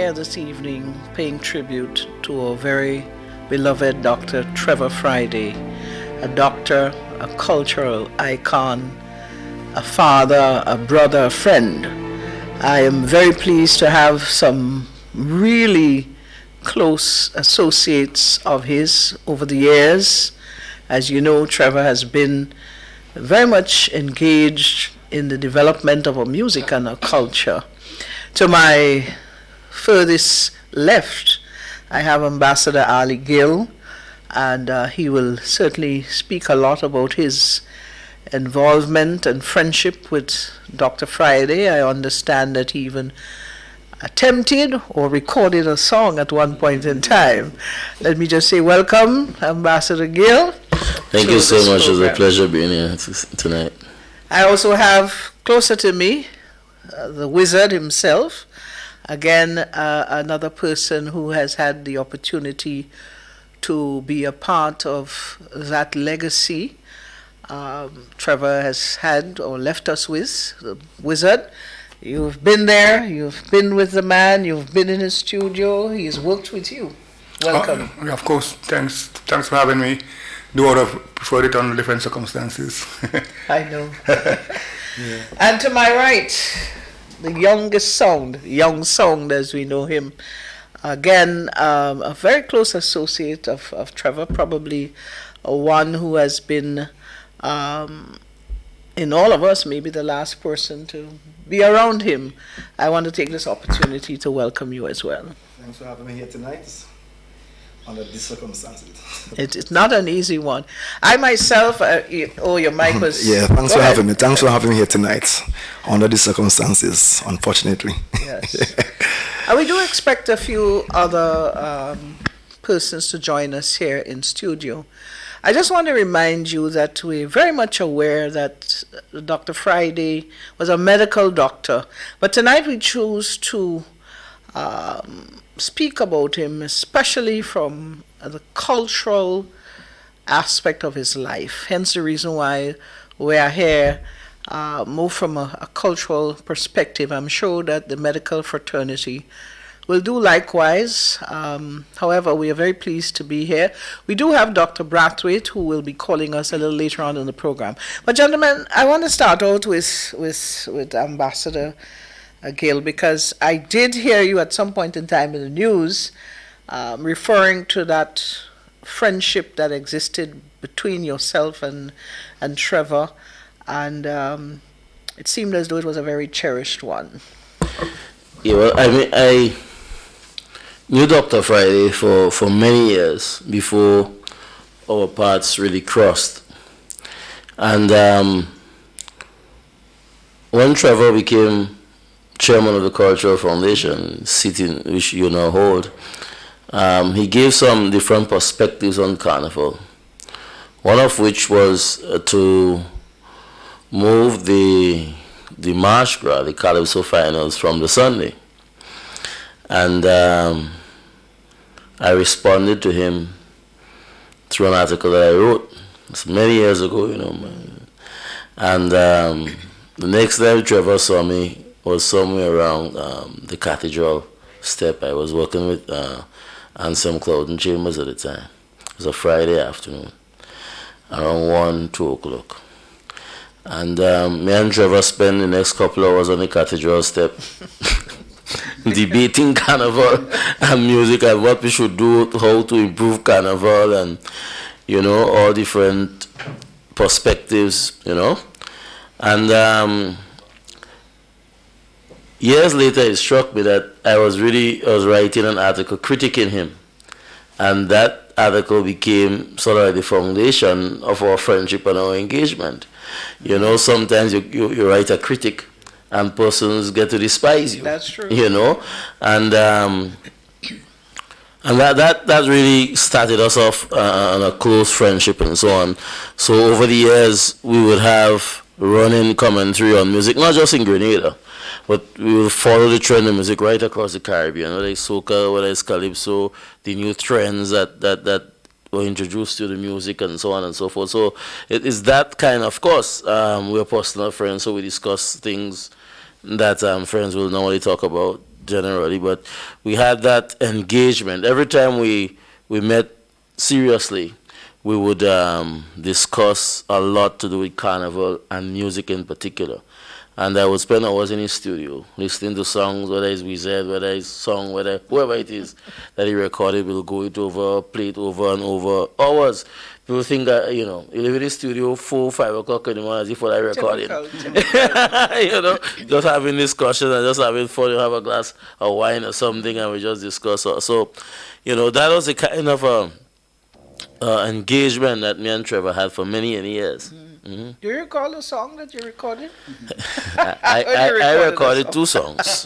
here this evening paying tribute to our very beloved Dr. Trevor Friday, a doctor, a cultural icon, a father, a brother, a friend. I am very pleased to have some really close associates of his over the years. As you know, Trevor has been very much engaged in the development of our music and our culture. To my furthest left, I have Ambassador Ali Gill, and he will certainly speak a lot about his involvement and friendship with Dr. Friday. I understand that he even attempted or recorded a song at one point in time. Let me just say welcome, Ambassador Gill. Thank you so much. It's a pleasure being here tonight. I also have closer to me the wizard himself. Again, another person who has had the opportunity to be a part of that legacy Trevor has had or left us with, the wizard. You've been there, you've been with the man, you've been in his studio, he's worked with you. Welcome. Of course, thanks for having me. Do I would have preferred it under different circumstances. I know. Yeah. And to my right, the young sound as we know him. Again, a very close associate of Trevor, probably one who has been, in all of us, maybe the last person to be around him. I want to take this opportunity to welcome you as well. Thanks for having me here tonight. Under these circumstances. It's not an easy one. I myself, your mic was... Yeah, thanks for having me. Thanks for having me here tonight. Under these circumstances, unfortunately. Yes. And we do expect a few other persons to join us here in studio. I just want to remind you that we're very much aware that Dr. Friday was a medical doctor. But tonight we choose to speak about him, especially from the cultural aspect of his life. Hence the reason why we are here, more from a cultural perspective. I'm sure that the medical fraternity will do likewise. However, we are very pleased to be here. We do have Dr. Brathwaite, who will be calling us a little later on in the program. But gentlemen, I want to start out with Ambassador Gill, because I did hear you at some point in time in the news referring to that friendship that existed between yourself and Trevor, and it seemed as though it was a very cherished one. Yeah, well, I mean, I knew Dr. Friday for many years before our paths really crossed. And when Trevor became chairman of the Cultural Foundation, sitting which you now hold, he gave some different perspectives on Carnival. One of which was to move the March Gras, the Calypso finals, from the Sunday. And I responded to him through an article that I wrote. It's many years ago, you know. And the next time Trevor saw me was somewhere around the Cathedral step. I was working with Anselm Clouding Chambers at the time. It was a Friday afternoon, around 1, 2 o'clock. And me and Trevor spent the next couple hours on the Cathedral step debating Carnival and music and what we should do, how to improve Carnival, and, you know, all different perspectives, you know. And years later, it struck me that I was writing an article critiquing him. And that article became sort of like the foundation of our friendship and our engagement. You know, sometimes you write a critic and persons get to despise you. That's true. You know, and that really started us off on a close friendship and so on. So over the years, we would have running commentary on music, not just in Grenada, but we will follow the trend of music right across the Caribbean, whether it's soca, whether it's calypso, the new trends that were introduced to the music and so on and so forth. So it is that kind of course. We're personal friends, so we discuss things that friends will normally talk about generally, but we had that engagement. Every time we met seriously, we would discuss a lot to do with carnival and music in particular. And I would spend hours in his studio listening to songs, whether it's Wizard, whether it's song, whether whoever it is that he recorded, we'll go it over, play it over and over. Hours. People think that, you know, you live in the studio 4, 5 o'clock in the morning as if I recorded. You know, just having discussions and just having fun. You have a glass of wine or something and we just discuss. So, you know, that was the kind of engagement that me and Trevor had for many, many years. Mm-hmm. Do you recall the song that you recorded? I recorded 2 songs.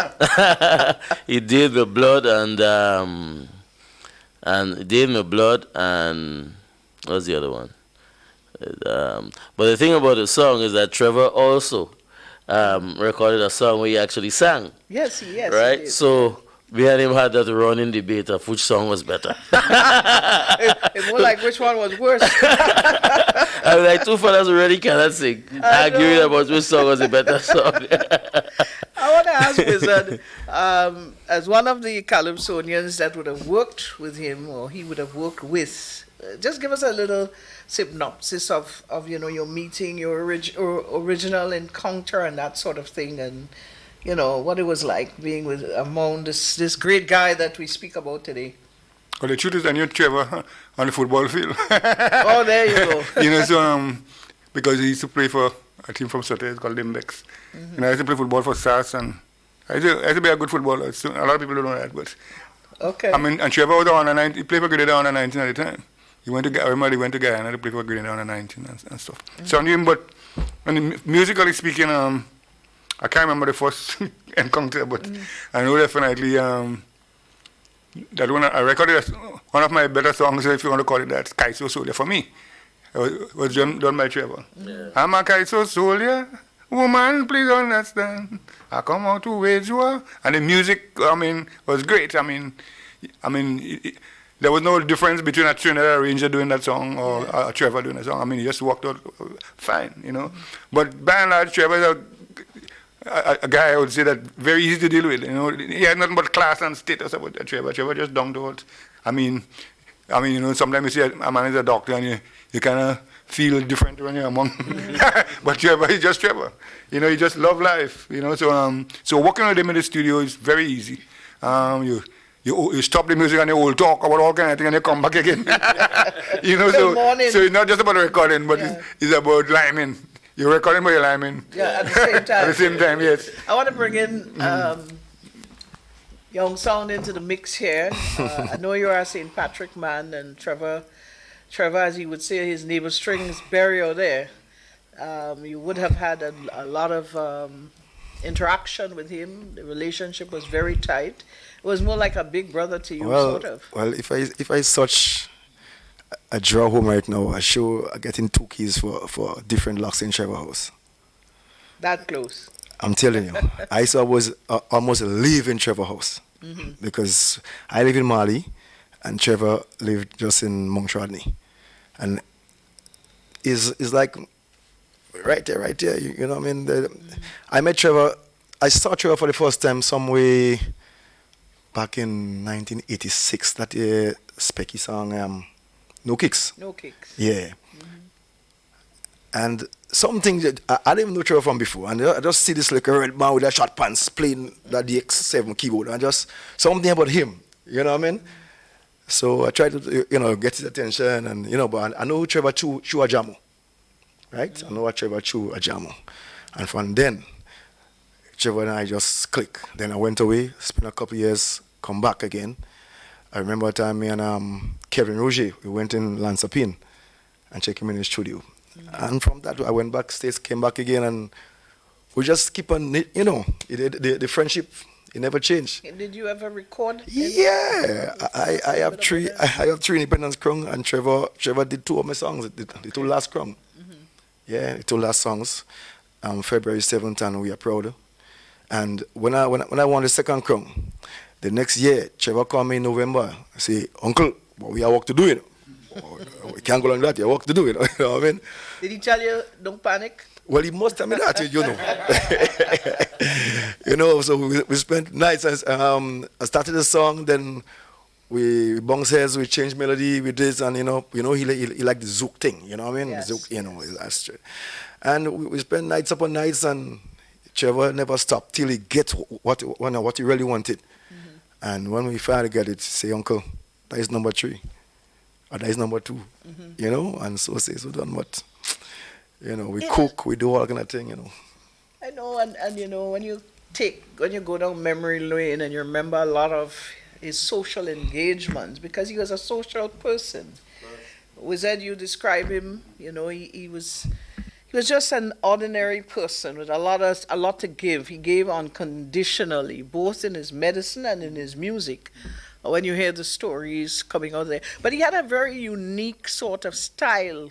He did the blood and Dave My Blood and what's the other one? But the thing about the song is that Trevor also recorded a song where he actually sang. Yes, yes. Right? So we and him had that running debate of which song was better. It's more like which one was worse. I was like, 2 fellas already cannot sing. Arguing about which song was the better song. I want to ask Wizard, as one of the Calypsonians that would have worked with him or he would have worked with, just give us a little synopsis of you know, your meeting, your original encounter and that sort of thing, and you know, what it was like being with among this great guy that we speak about today. Well, the truth is I knew Trevor on the football field. Oh, there you go. You know, so because he used to play for a team from Sote, it's called Limbex. Mm-hmm. And I used to play football for SAS, and I used to be a good footballer. So a lot of people don't know that, but okay. I mean, and Trevor was the under 19. He played for Grenada under 19 at the time. I remember he went to Guyana to play for Grenada under 19 and stuff. Mm-hmm. So I knew him, but musically speaking, I can't remember the first encounter, but I know definitely that when I recorded one of my better songs, if you want to call it that, Kaiso Soldier, for me. It was done by Trevor. Yeah. I'm a Kaiso Soldier, woman, please understand. I come out to wage war. And the music, I mean, was great. I mean, there was no difference between a Trinidad arranger doing that song or a Trevor doing that song. I mean, he just worked out fine, you know. But by and large, Trevor is a guy I would say that very easy to deal with. You know, he had nothing but class and status about Trevor. Trevor just down to earth. I mean, you know, sometimes you see a man is a doctor and you kind of feel different when you're among. But Trevor is just Trevor. You know, he just love life. You know, so working with him in the studio is very easy. You stop the music and you all talk about all kind of things and you come back again. You know, so it's not just about recording, but it's about liming. You're recording by your liming. Yeah, at the same time. At the same time, yes. I want to bring in Young Sound into the mix here. I know you are a St. Patrick man, and Trevor, as he would say, his neighbor strings burial there. You would have had a lot of interaction with him. The relationship was very tight. It was more like a big brother to you, sort of. Well, if I search a draw home right now, I getting 2 keys for different locks in Trevor house. That close. I'm telling you, I was almost live in Trevor house because I live in Mali and Trevor lived just in Montreal, and is like right there. You know what I mean? I met Trevor. I saw Trevor for the first time somewhere back in 1986. That Specky song. No Kicks. No Kicks. Yeah. And something that I didn't even know Trevor from before. And I just see this like a red man with a short pants playing that DX7 keyboard. And just something about him. You know what I mean? So I tried to, get his attention. And, but I know Trevor chew a jamu. Right? I know what Trevor chew a jamu. And from then, Trevor and I just click. Then I went away, spent a couple of years, come back again. I remember a time me and Kevin Roger, we went in Lansapine and checked him in his studio. And from that, I went back, came back again, and we just keep on, the friendship, it never changed. Did you ever record? Yeah, I have three Independence Crown, and Trevor did 2 of my songs, the 2 last crown. Yeah, the 2 last songs, February 7th, and We Are Proud. And when I won the 2nd crown, the next year, Trevor called me in November. I say, Uncle, we have work to do, We can't go like that. You have work to do, You know what I mean? Did he tell you, don't panic? Well, he must tell me that, You know, so we spent nights. I started the song, then we bounce heads, we change melody, we this, and he liked the zouk thing. You know what I mean? Yes, Zouk, yes. that's true. And we spent nights upon nights, and Trevor never stopped till he get what he really wanted. And when we finally get it, say, Uncle, that is number 3, or that is number 2. And so say so done. But we cook, we do all kind of thing. I know, and when you go down memory lane and you remember a lot of his social engagements, because he was a social person. Wizard, you describe him, he was just an ordinary person with a lot to give. He gave unconditionally, both in his medicine and in his music. When you hear the stories coming out there, but he had a very unique sort of style.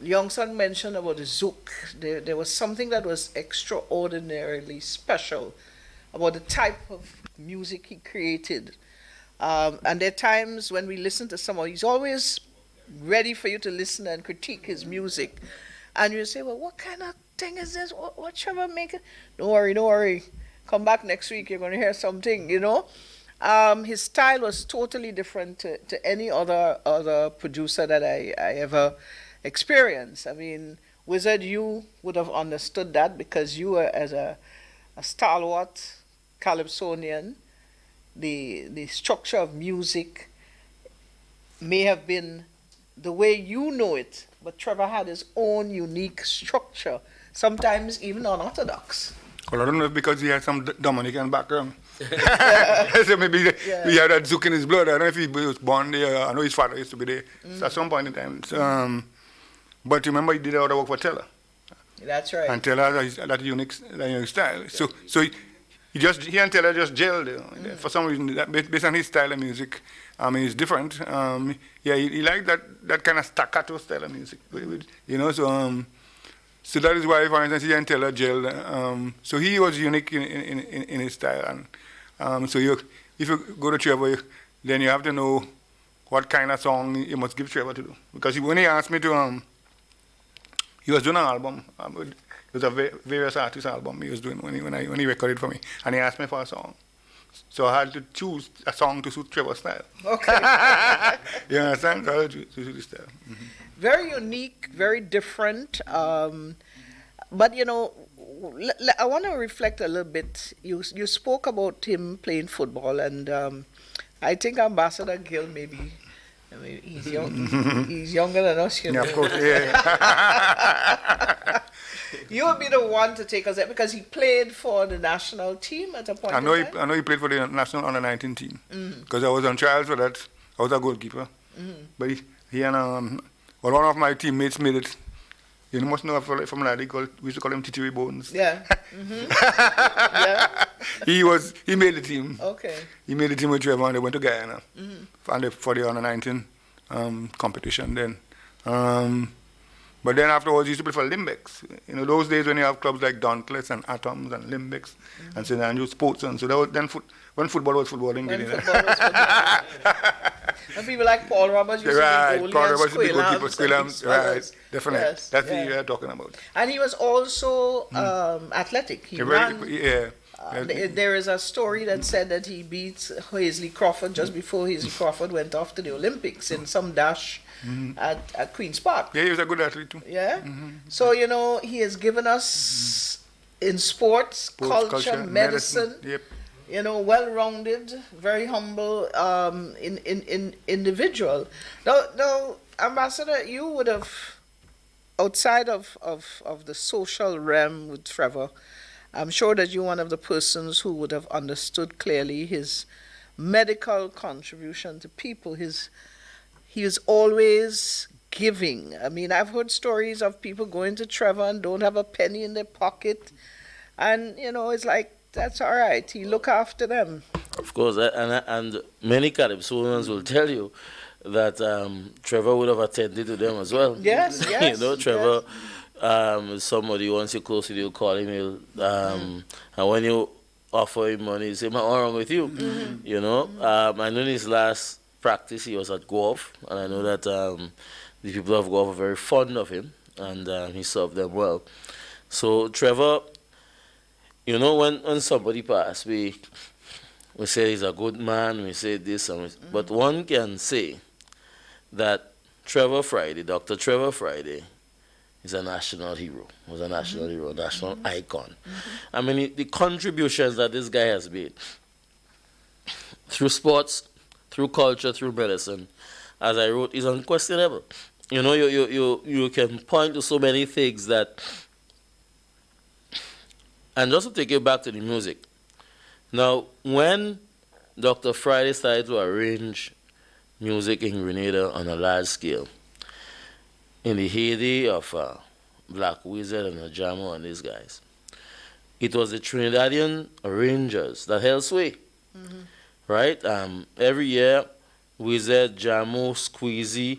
Youngson mentioned about the zouk. There was something that was extraordinarily special about the type of music he created. And there are times when we listen to someone, he's always ready for you to listen and critique his music. And you say, well, what kind of thing is this? What Trevor making? Don't worry. Come back next week, you're going to hear something, His style was totally different to any other producer that I ever experienced. I mean, Wizard, you would have understood that because you were as a stalwart Calypsonian. The structure of music may have been the way you know it, but Trevor had his own unique structure, sometimes even unorthodox. Well, I don't know if because he had some Dominican background. So maybe he had that zouk in his blood. I don't know if he was born there. I know his father used to be there at some point in time. So, but remember, he did all the work for Teller. That's right. And Teller has that unique style. So he and Teller just gelled. For some reason, based on his style of music, it's different. He liked that kind of staccato style of music. So that is why, for instance, he and Teller gelled. So he was unique in his style. And so if you go to Trevor, then you have to know what kind of song you must give Trevor to do. Because when he asked me to, he was doing an album. It was a various artist album he was doing when he recorded for me. And he asked me for a song. So I had to choose a song to suit Trevor's style. Okay. You understand? So I had to suit his style. Mm-hmm. Very unique, very different. But I want to reflect a little bit. You spoke about him playing football, and I think Ambassador Gill maybe he's young. He's younger than us, Yeah, of course. Yeah. You would be the one to take us there because he played for the national team at a point. I know he played for the national under-19 team because I was on trials for that. I was a goalkeeper, but he and one of my teammates made it. You must know from Laddie, we used to call him Titiri Bones. Yeah. Yeah. He made the team. Okay. He made the team with Trevor and they went to Guyana for the under-19 competition then. But then afterwards, he used to play for Limbex. Those days when you have clubs like Dauntless and Atoms and Limbex and St. Andrews Sports. And so that was then when football was footballing. And people like Paul Roberts used to be goalie Paul Roberts used to be and Squillam. Right, definitely. Yes, That's the year I'm talking about. And he was also athletic. He ran. There is a story that said that he beat Hazley Crawford just before Hazley Crawford went off to the Olympics in some dash at Queen's Park. Yeah, he was a good athlete too. Yeah. So, he has given us in sports, culture, medicine. Yep. Well-rounded, very humble in individual. Now, Ambassador, you would have, outside of the social realm with Trevor, I'm sure that you're one of the persons who would have understood clearly his medical contribution to people. He is always giving. I mean, I've heard stories of people going to Trevor and don't have a penny in their pocket. And, it's like, that's all right. He look after them. Of course, and many Calypsonians will tell you that Trevor would have attended to them as well. Yes. Trevor, somebody once you're close to you, call him, and when you offer him money, he say, "What's wrong with you?" I know his last practice he was at golf, and I know that the people of golf are very fond of him, and he served them well. So Trevor You know, when somebody pass, we say he's a good man, we say this, but one can say that Trevor Friday, Dr. Trevor Friday, is a national hero, was a national hero, national icon. I mean, the contributions that this guy has made through sports, through culture, through medicine, as I wrote, is unquestionable. You know, you can point to so many things that, and just to take you back to the music. Now, when Dr. Friday started to arrange music in Grenada on a large scale, in the heyday of Black Wizard and Ajamo and these guys, it was the Trinidadian arrangers that held sway, right? Every year, Wizard, Jamo, Squeezy,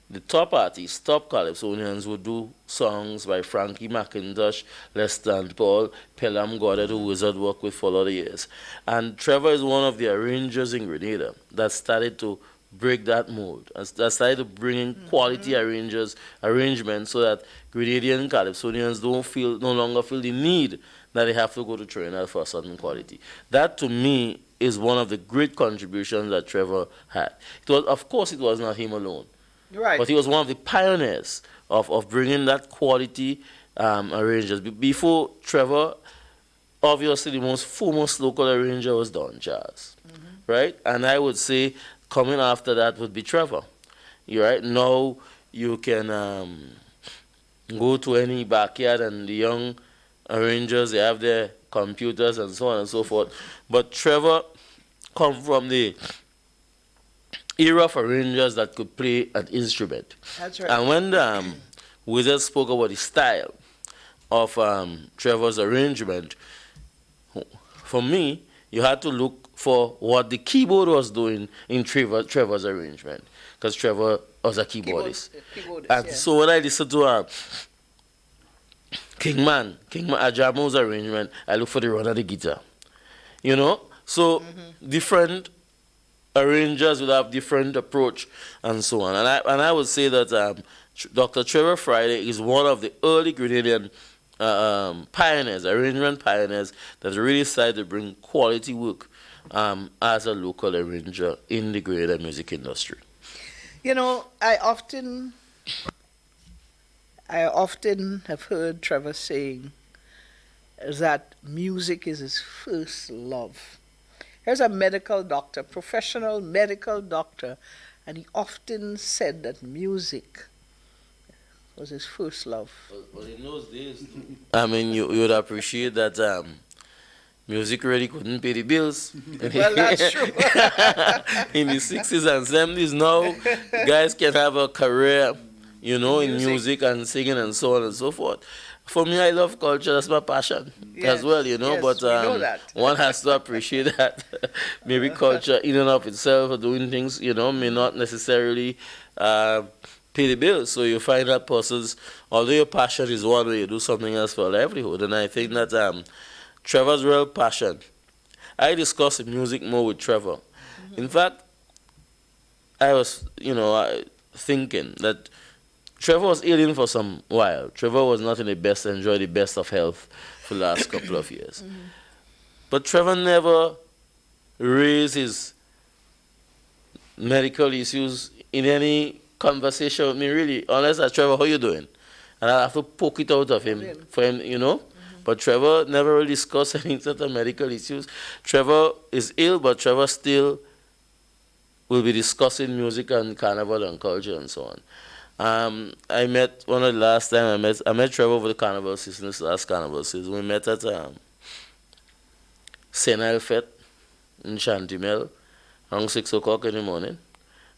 the top artists, top calypsonians would do songs by Frankie McIntosh, Les Paul, Pelham Goddard, who Wizard worked with for a lot of years. And Trevor is one of the arrangers in Grenada that started to break that mold, and that started to bring in quality arrangements so that Grenadian calypsonians no longer feel the need that they have to go to Trinidad for a certain quality. That to me is one of the great contributions that Trevor had. Of course, it was not him alone. Right. But he was one of the pioneers of bringing that quality arrangers. Before Trevor, obviously the most foremost local arranger was Don Jazz, right? And I would say coming after that would be Trevor. You right now you can go to any backyard and the young arrangers, they have their computers and so on and so forth. But Trevor come from the era of arrangers that could play an instrument. That's right. And when the Wizard spoke about the style of Trevor's arrangement, for me, you had to look for what the keyboard was doing in Trevor's arrangement, because Trevor was a keyboardist. And so when I listened to Kingman Ajamo's arrangement, I look for the run of the guitar. You know? So different arrangers will have different approach and so on. And I would say that Dr. Trevor Friday is one of the early Grenadian pioneers, arrangement pioneers, that really started to bring quality work as a local arranger in the Grenadian music industry. You know, I often have heard Trevor saying that music is his first love. Here's a medical doctor, professional medical doctor, and he often said that music was his first love. But in those days, I mean, you would appreciate that music really couldn't pay the bills. Well, that's true. In the 60s and 70s, now guys can have a career, you know, in music and singing and so on and so forth. For me, I love culture. That's my passion as well, you know. Yes, but we know that. one has to appreciate that. Maybe culture in and of itself or doing things, you know, may not necessarily pay the bills. So you find that persons, although your passion is one way, you do something else for a livelihood. And I think that Trevor's real passion, I discuss music more with Trevor. In fact, I was, you know, thinking that Trevor was ailing for some while. Trevor was not in the best, enjoy the best of health for the last couple of years. But Trevor never raised his medical issues in any conversation with me, really. Unless I Trevor, how you doing? And I have to poke it out of him, for him, you know. But Trevor never really discussed any sort of medical issues. Trevor is ill, but Trevor still will be discussing music and carnival and culture and so on. I met one of the last time I met Trevor over the carnival season, this last carnival season. We met at Senile Fete in Chantimel around 6 o'clock in the morning.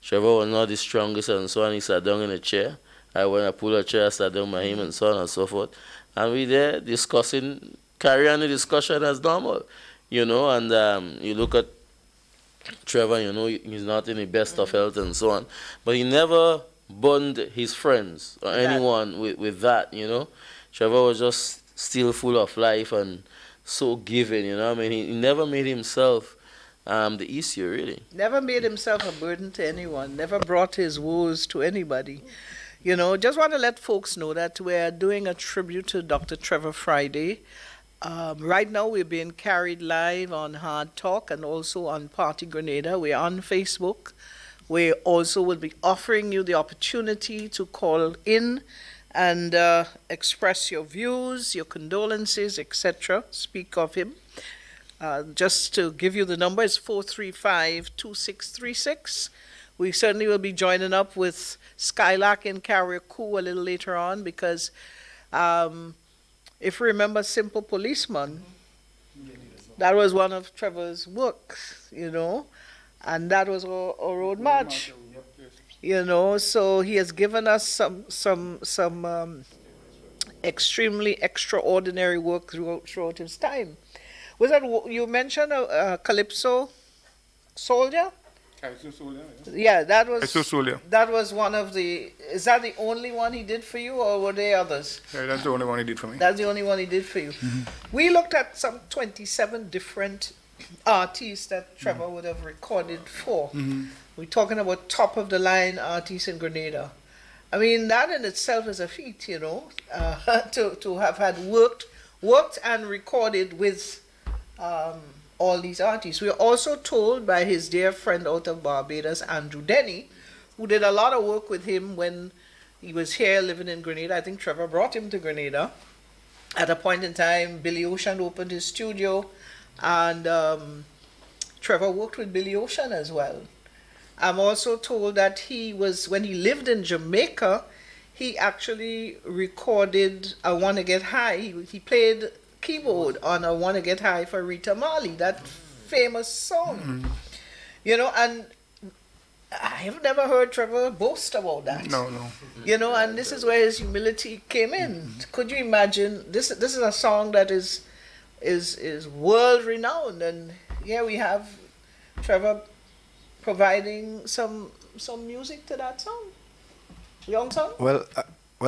Trevor was not the strongest and so on. He sat down in a chair. I went and pulled a chair, I sat down by him and so on and so forth. And we there discussing, carry on the discussion as normal, you know. And you look at Trevor, you know, he's not in the best of health and so on. But he never burned his friends or anyone with that, you know. Trevor was just still full of life and so giving, you know. I mean, he never made himself the issue, really. Never made himself a burden to anyone, never brought his woes to anybody. You know, just want to let folks know that we're doing a tribute to Dr. Trevor Friday Right now, we're being carried live on Hard Talk and also on Party Grenada. We're on Facebook. We also will be offering you the opportunity to call in and express your views, your condolences, etc. Speak of him. Just to give you the number, it's 435-2636. We certainly will be joining up with Skylark and Carriacou a little later on because if you remember Simple Policeman, that was one of Trevor's works, and that was a road march, so he has given us some extremely extraordinary work throughout his time. Was that, you mentioned a Calypso soldier? Yeah, that was one of the. Is that the only one he did for you, or were there others? Yeah, that's the only one he did for me. That's the only one he did for you. We looked at some 27 different artists that Trevor would have recorded for. We're talking about top of the line artists in Grenada. I mean, that in itself is a feat, to have had worked and recorded with all these artists. We are also told by his dear friend out of Barbados, Andrew Denny, who did a lot of work with him when he was here living in Grenada. I think Trevor brought him to Grenada. At a point in time, Billy Ocean opened his studio, and Trevor worked with Billy Ocean as well. I'm also told that when he lived in Jamaica, he actually recorded I Wanna Get High. He played keyboard on I Wanna Get High for Rita Marley, that famous song. And I have never heard Trevor boast about that. No. And this is where his humility came in. Could you imagine? This is a song that is world renowned, and here we have Trevor providing some music to that song. Young song? Well,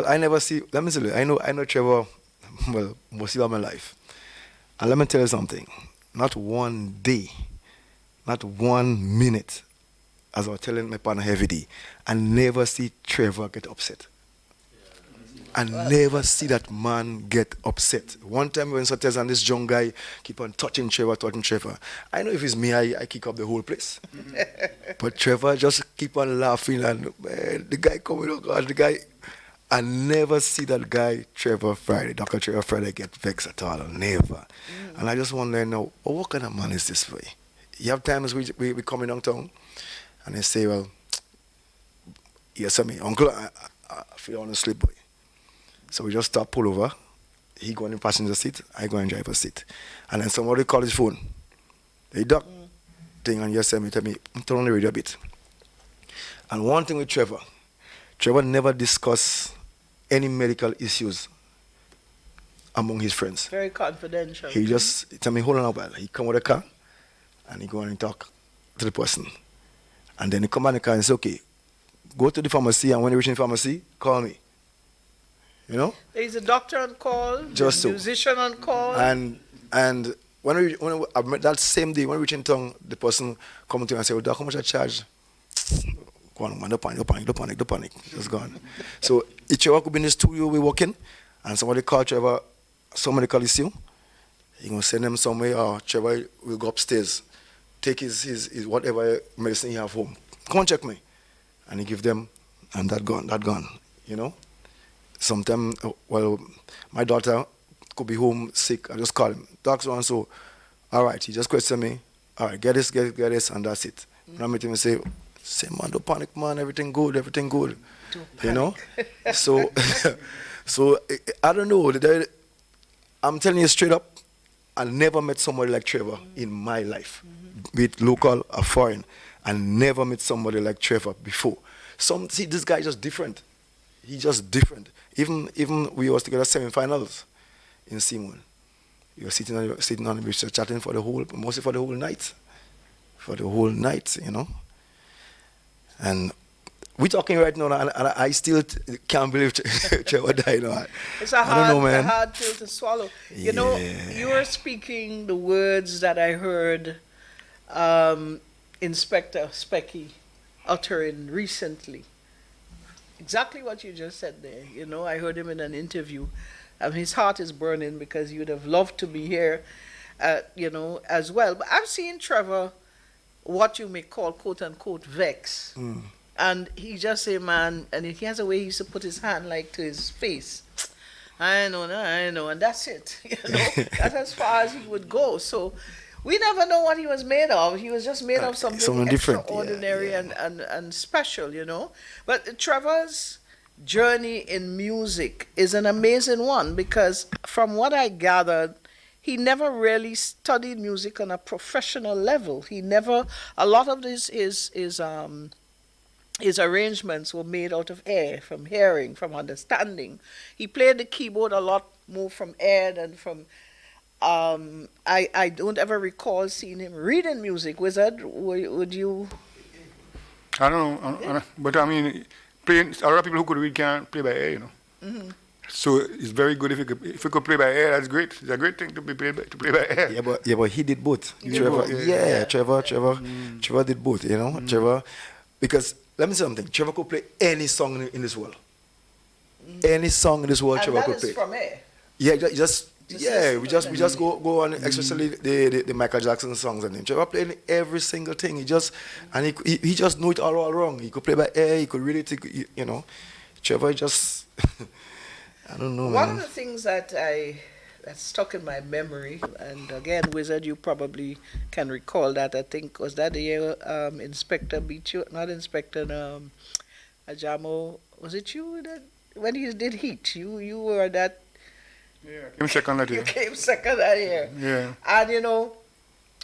I never see. Let me tell you. I know Trevor. Well, most of my life. And let me tell you something. Not one day, not 1 minute, as I was telling my partner every day, I never see Trevor get upset. I never see that man get upset. One time when Sates and this young guy keep on touching Trevor. I know if it's me, I kick up the whole place. But Trevor just keep on laughing and man, the guy coming, oh God, the guy. I never see that guy, Trevor Friday, Dr. Trevor Friday, get vexed at all. Never. And I just want to know, what kind of man is this for you? You have times we come in downtown and they say, well, yes, uncle, I feel on a sleep, boy. So we just stop, pull over. He go in the passenger seat, I go in the driver's seat. And then somebody call his phone. They duck thing on your semi, tell me, turn on the radio a bit. And one thing with Trevor never discuss any medical issues among his friends. Very confidential. He just tell me, hold on a while. He come with a car and he go and talk to the person. And then he come back in the car and say, okay, go to the pharmacy, and when you reach in the pharmacy, call me. There's a doctor on call, just a musician on call. And when that same day, when we reach in town, the person come to me and say, well, Doc, how much I charge? Go on, man, don't panic. Just gone. So each of us could be in the studio, we're working, and somebody call Trevor, somebody call his you. You're going to send them somewhere, or Trevor will go upstairs, take his whatever medicine he have home. Come on, check me. And he give them, and that gone. Sometimes, my daughter could be home sick. I just call him. Doc so, all right, he just question me. All right, get this, and that's it. When I meet him and say, man, don't panic, man, everything good. So I don't know. I'm telling you straight up, I never met somebody like Trevor in my life, be it local or foreign. I never met somebody like Trevor before. This guy is just different. He's just different. Even we was together semi-finals in Simon. You were sitting on the beach chatting mostly for the whole night. And we're talking right now, and I still can't believe Trevor died. It's a hard pill to swallow. You were speaking the words that I heard Inspector Specky uttering recently. Exactly what you just said there. I heard him in an interview. His heart is burning because he would have loved to be here, as well. But I've seen Trevor, what you may call quote unquote vex. And he just say, man, and he has a way he used to put his hand like to his face. I know, and that's it. That's as far as he would go. So we never know what he was made of. He was just made of something different, extraordinary and special. But Trevor's journey in music is an amazing one because from what I gathered, he never really studied music on a professional level. A lot of his arrangements were made out of air, from hearing, from understanding. He played the keyboard a lot more from air than from. I don't ever recall seeing him reading music. Wizard, would you? I don't know, but I mean, playing. A lot of people who could read can't play by ear, So it's very good if you could play by ear. That's great. It's a great thing to play by ear. Yeah, but he did both. Trevor did both. Trevor, because let me say something. Trevor could play any song in this world. Any song in this world, And Trevor that could is play. from air. Yeah, we just go on, especially the Michael Jackson songs and him. Trevor played every single thing. He just knew it all wrong. He could play by ear. He could read it. Trevor just I don't know. One man. of the things that stuck in my memory, and again, Wizard, you probably can recall that. I think was that the year Inspector beat you, not Inspector Ajamo. Was it you that when he did Heat? You were that. Yeah, I came second that year. You came second that year. Yeah. And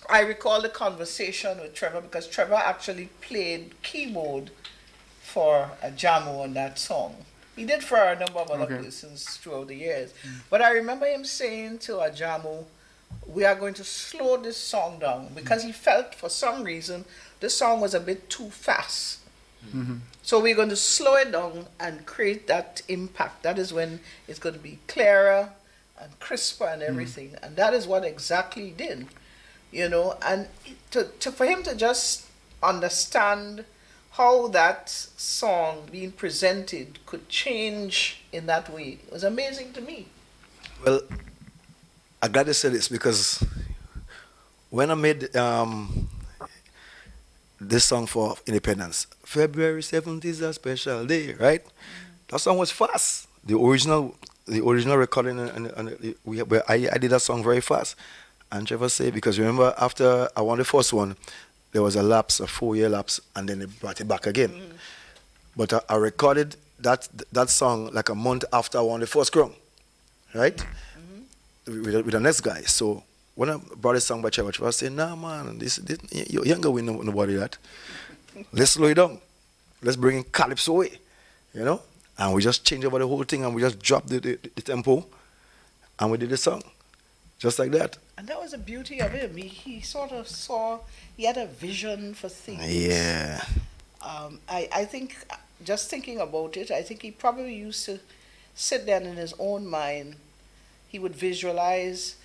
I recall the conversation with Trevor because Trevor actually played keyboard for Ajamo on that song. He did for a number of other persons throughout the years. But I remember him saying to Ajamo, we are going to slow this song down because he felt for some reason this song was a bit too fast. So we're going to slow it down and create that impact. That is when it's going to be clearer and crisper and everything. And that is what exactly he did. And for him to just understand how that song being presented could change in that way, it was amazing to me. Well, I'm glad you said this because when I made this song for Independence, February 7th is a special day, right? That song was fast. The original recording, where I did that song very fast. And Trevor said, because remember, after I won the first one, there was a 4-year lapse, and then they brought it back again. But I recorded that song like a month after I won the first crown, right? With the next guy. So when I brought this song by Trevor said, nah, man, this you ain't gonna win nobody that. Let's slow it down. Let's bring in Calypso away, And we just changed over the whole thing, and we just dropped the tempo, and we did the song, just like that. And that was the beauty of him. He sort of he had a vision for things. Yeah. I think, just thinking about it, I think he probably used to sit there in his own mind. He would visualize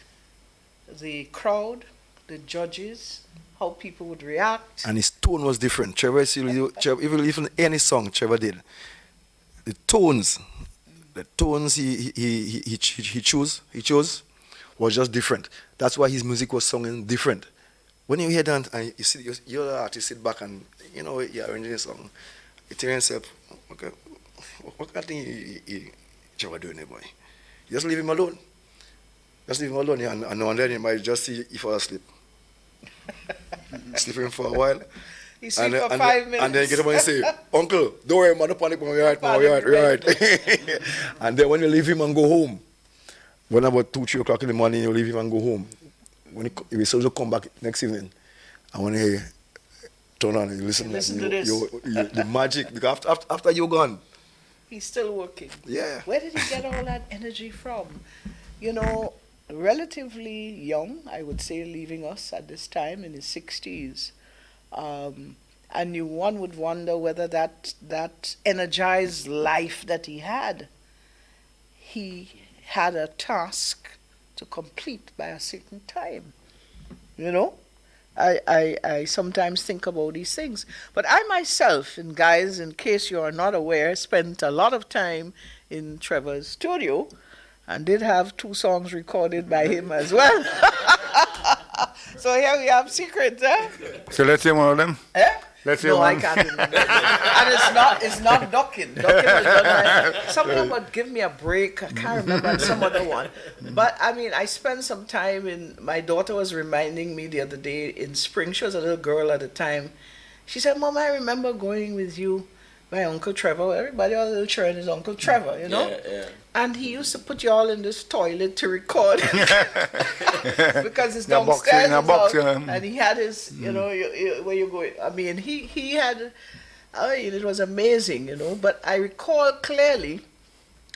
the crowd, the judges, how people would react. And his tone was different. Trevor, even any song Trevor did, the tones he chose was just different. That's why his music was sung different. When you hear that and you see you're the artist, sit back and you're arranging a song, you tell yourself, okay, what kind of thing Trevor doing there, boy? You just leave him alone. Just leave him alone, yeah, and now and then you might just see he fall asleep. Sleep him for a while. He sleep for 5 minutes. And then get up and say, Uncle, don't worry, man, don't panic, man, we're right. And then when you leave him and go home, when about 2, 3 o'clock in the morning, you leave him and go home. When he will still come back next evening, and when he turn on and you listen to this. The magic, because after you're gone. He's still working. Yeah. Where did he get all that energy from? Relatively young, I would say, leaving us at this time in his 60s. And one would wonder whether that energized life that he had a task to complete by a certain time. I sometimes think about these things. But I myself, and guys, in case you are not aware, spent a lot of time in Trevor's studio. and did have 2 songs recorded by him as well. So here we have secrets, eh? So let's say one of them. Eh? Let's say No, I one. can't remember. And it's not ducking. Ducking was done by something about Give Me a Break. I can't remember, and some other one. But I mean, I spent some time in. My daughter was reminding me the other day in spring. She was a little girl at the time. She said, "Mom, I remember going with you, my Uncle Trevor. Everybody, all the little children is Uncle Trevor, you know." Yeah. And he used to put you all in this toilet to record because it's In a box, downstairs. in a it's box, out, yeah. and he had his, you know, where you going. I mean, he had. I mean, it was amazing, you know. But I recall clearly,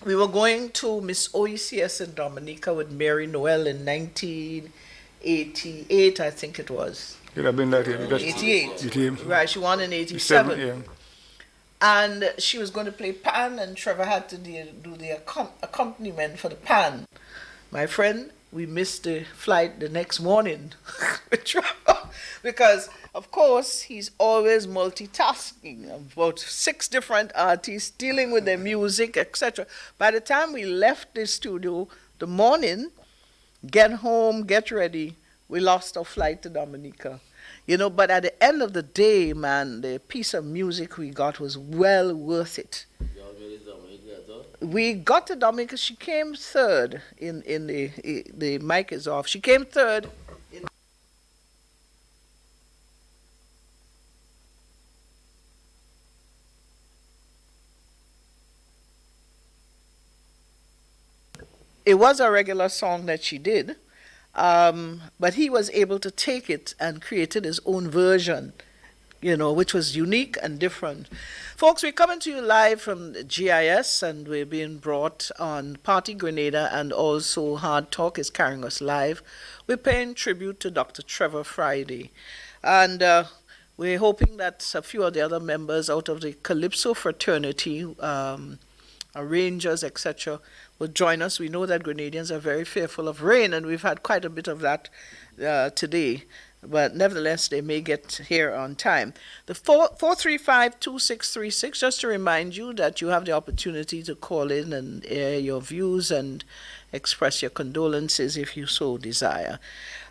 we were going to Miss OECS in Dominica with Mary Noel in 1988, I think it was. You'd have been that year. 88. 88. Right, she won in 87. Yeah. And she was going to play pan, and Trevor had to do the accompaniment for the pan. My friend, we missed the flight the next morning with Trevor because, of course, he's always multitasking. About 6 different artists dealing with their music, etc. By the time we left the studio, the morning, get home, get ready, we lost our flight to Dominica. You know, but at the end of the day, man, the piece of music we got was well worth it. We got to Dominica. She came third in the mic is off. She came third. It was a regular song that she did. But he was able to take it and created his own version, you know, which was unique and different. Folks, we're coming to you live from the GIS, and we're being brought on Party Grenada, and also Hard Talk is carrying us live. We're paying tribute to Dr. Trevor Friday. And we're hoping that a few of the other members out of the Calypso fraternity, arrangers, etc., will join us. We know that Grenadians are very fearful of rain, and we've had quite a bit of that today. But nevertheless, they may get here on time. The 435-2636, just to remind you that you have the opportunity to call in and air your views and express your condolences if you so desire.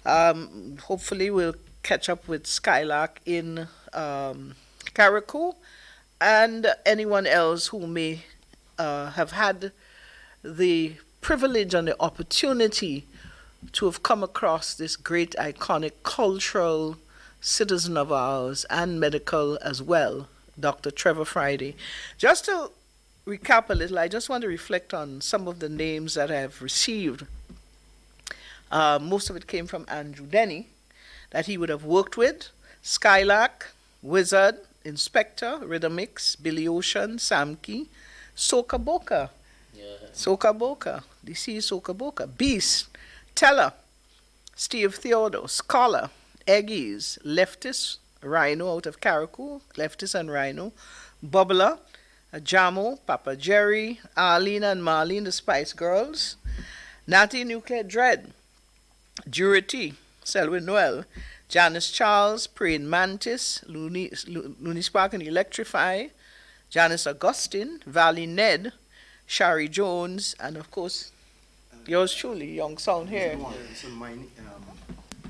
Hopefully we'll catch up with Skylark in Carriacou and anyone else who may have had the privilege and the opportunity to have come across this great iconic cultural citizen of ours and medical as well, Dr. Trevor Friday. Just to recap a little, I just want to reflect on some of the names that I have received. Most of it came from Andrew Denny, that he would have worked with, Skylark, Wizard, Inspector, Rhythmix, Billy Ocean, Samke, Soca Boca. Soca Boca, DC Soca Boca, Beast, Teller, Steve Theodore, Scholar, Eggies, Leftist, Rhino out of Carriacou, Leftist and Rhino, Bubbler, Jamo, Papa Jerry, Arlene and Marlene, the Spice Girls, Natty Nuclear Dread, Jurity, Selwyn Noel, Janice Charles, Praying Mantis, Looney Spark and Electrify, Janice Augustine, Valley Ned, Shari Jones, and of course, yours truly, Young Sound here.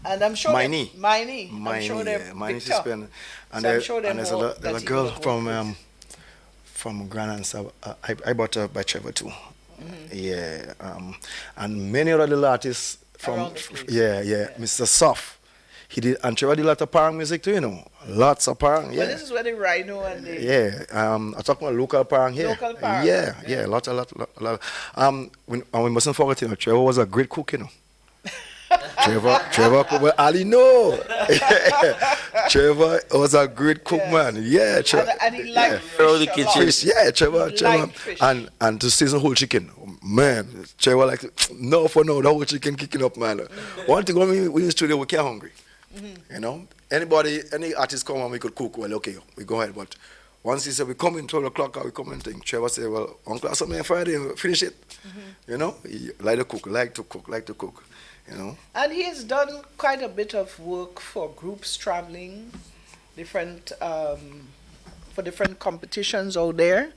And I'm sure Miney. I'm sure they're Miney Victor. and So I'm there's sure a girl from Grand Ansa. I bought her by Trevor too. Yeah, and many other little artists from Around the place. yeah, Mr. Soft. He did, and Trevor did a lot of parang music too, you know. Lots of parang, yeah. Well, this is where the Rhino and the... Yeah, I talk about local parang here. Local parang. Yeah, lot. We mustn't forget, you know, Trevor was a great cook, you know. Trevor cook, well, Ali know. Trevor was a great cook, man. Yeah, Trevor. And he liked Throw the fish a kitchen. lot. Fish, yeah, Trevor, He liked fish. and to season whole chicken, man. Trevor like no for no, the whole chicken kicking up, man. One thing when we in the studio, we can't hungry. You know, any artist come and we could cook. Well, okay, we go ahead. But once he said we come in 12 o'clock, we come in. Think Trevor said, well, Uncle, something Friday, finish it. You know, he like to cook. You know. And he has done quite a bit of work for groups traveling, different for different competitions out there.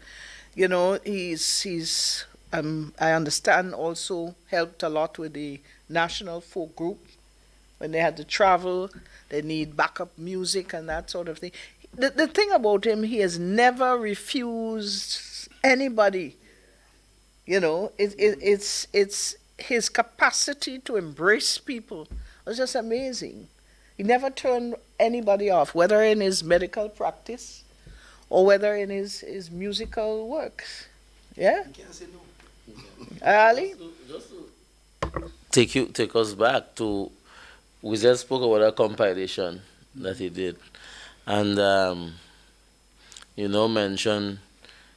You know, he's I understand also helped a lot with the national folk group when they had to travel. They need backup music and that sort of thing. The thing about him, he has never refused anybody. You know, it's his capacity to embrace people was just amazing. He never turned anybody off, whether in his medical practice or whether in his musical works. Yeah? Ali? Just to take us back to, we just spoke about a compilation that he did, and mentioned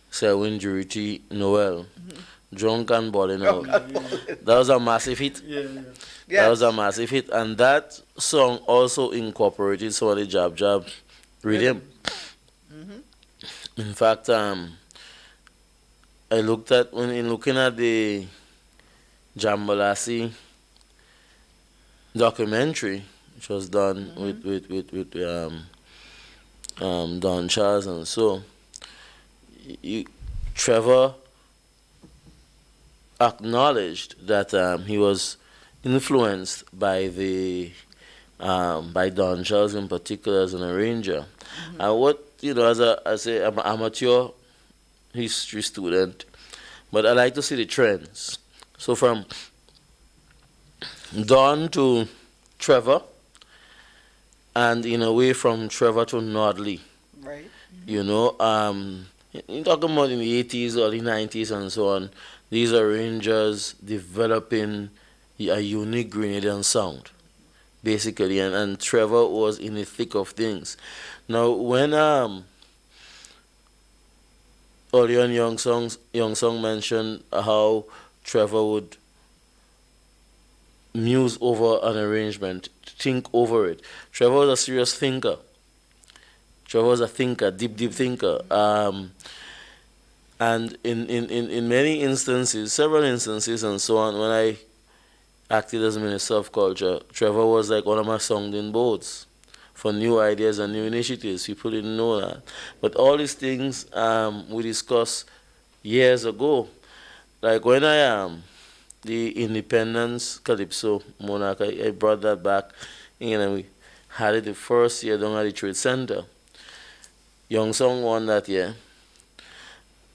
Selwyn Jurity Noel, Drunk and Balling Out. That was a massive hit. That was a massive hit, and that song also incorporated some of the jab jab rhythm. In fact, I looked at, when in looking at the Jambalasi documentary, which was done with Don Charles, and so Trevor acknowledged that he was influenced by by Don Charles in particular as an arranger. And what, as I'm an amateur history student, but I like to see the trends. So from Don to Trevor, and in a way from Trevor to Nodley. Right. You're talking about in the 80s, early 90s, and so on. These arrangers developing a unique Grenadian sound, basically, and Trevor was in the thick of things. Now, when earlier on Young Song mentioned how Trevor would muse over an arrangement, think over it. Trevor was a serious thinker. Trevor was a thinker, deep thinker. And in many instances, several instances and so on, when I acted as Minister of Culture, Trevor was like one of my sounding boards for new ideas and new initiatives. People didn't know that. But all these things we discussed years ago. Like when the Independence Calypso Monarch, I brought that back. And we had it the first year down at the Trade Center. Young Song won that year.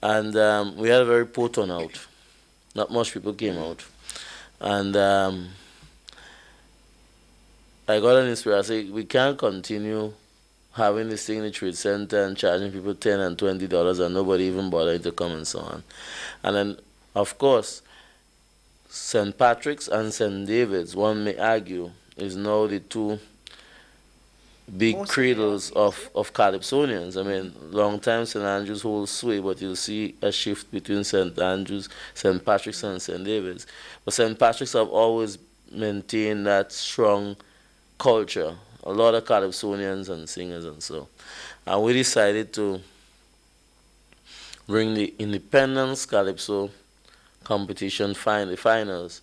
And we had a very poor turnout. Not much people came out. And I got an inspiration. I said, we can't continue having this thing in the Trade Center and charging people $10 and $20 and nobody even bothering to come and so on. And then, of course, St. Patrick's and St. David's, one may argue, is now the two big cradles of Calypsonians. I mean, long time St. Andrews holds sway, but you'll see a shift between St. Andrews, St. Patrick's, and St. David's. But St. Patrick's have always maintained that strong culture. A lot of Calypsonians and singers and so. And we decided to bring the Independence Calypso competition, the finals,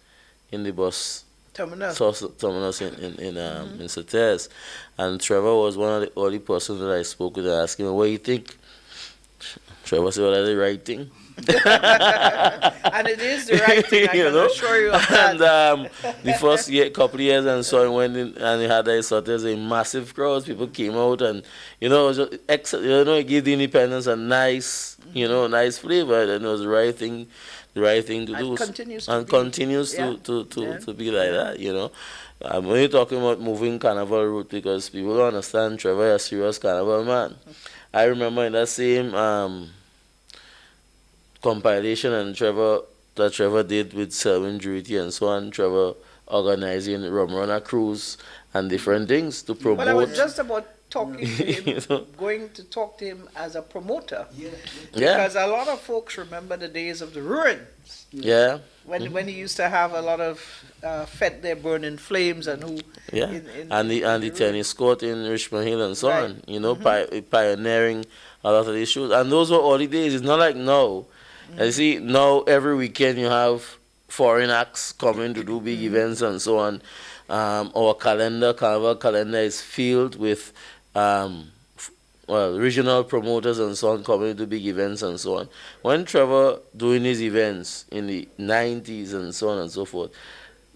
in the bus terminus in Sates. And Trevor was one of the early persons that I spoke with and asked him, what do you think? Trevor said, well, that's the right thing. And it is the right thing, I can assure you of that. And the first couple of years and so on, went in and he had a sort of a massive crowd. People came out and, it was just it gave the Independence a nice, nice flavor, and it was the right thing to do. Continues to be like that, when you're talking about moving carnival route, because people don't understand Trevor is a serious carnival man. I remember in that same compilation and Trevor did with Selwyn Jurity and so on, Trevor organizing Rum Runner Cruise and different things to promote. Well, I was just about talking to him, going to talk to him as a promoter. Because a lot of folks remember the days of the ruins. Yeah. When he used to have a lot of Fete there burning flames and who. Yeah. And the tennis court in Richmond Hill and so on. Pioneering a lot of issues. And those were all the days. It's not like now. You see, now every weekend you have foreign acts coming to do big events and so on. Our carnival calendar is filled with well, regional promoters and so on coming to big events and so on. When Trevor doing his events in the 90s and so on and so forth,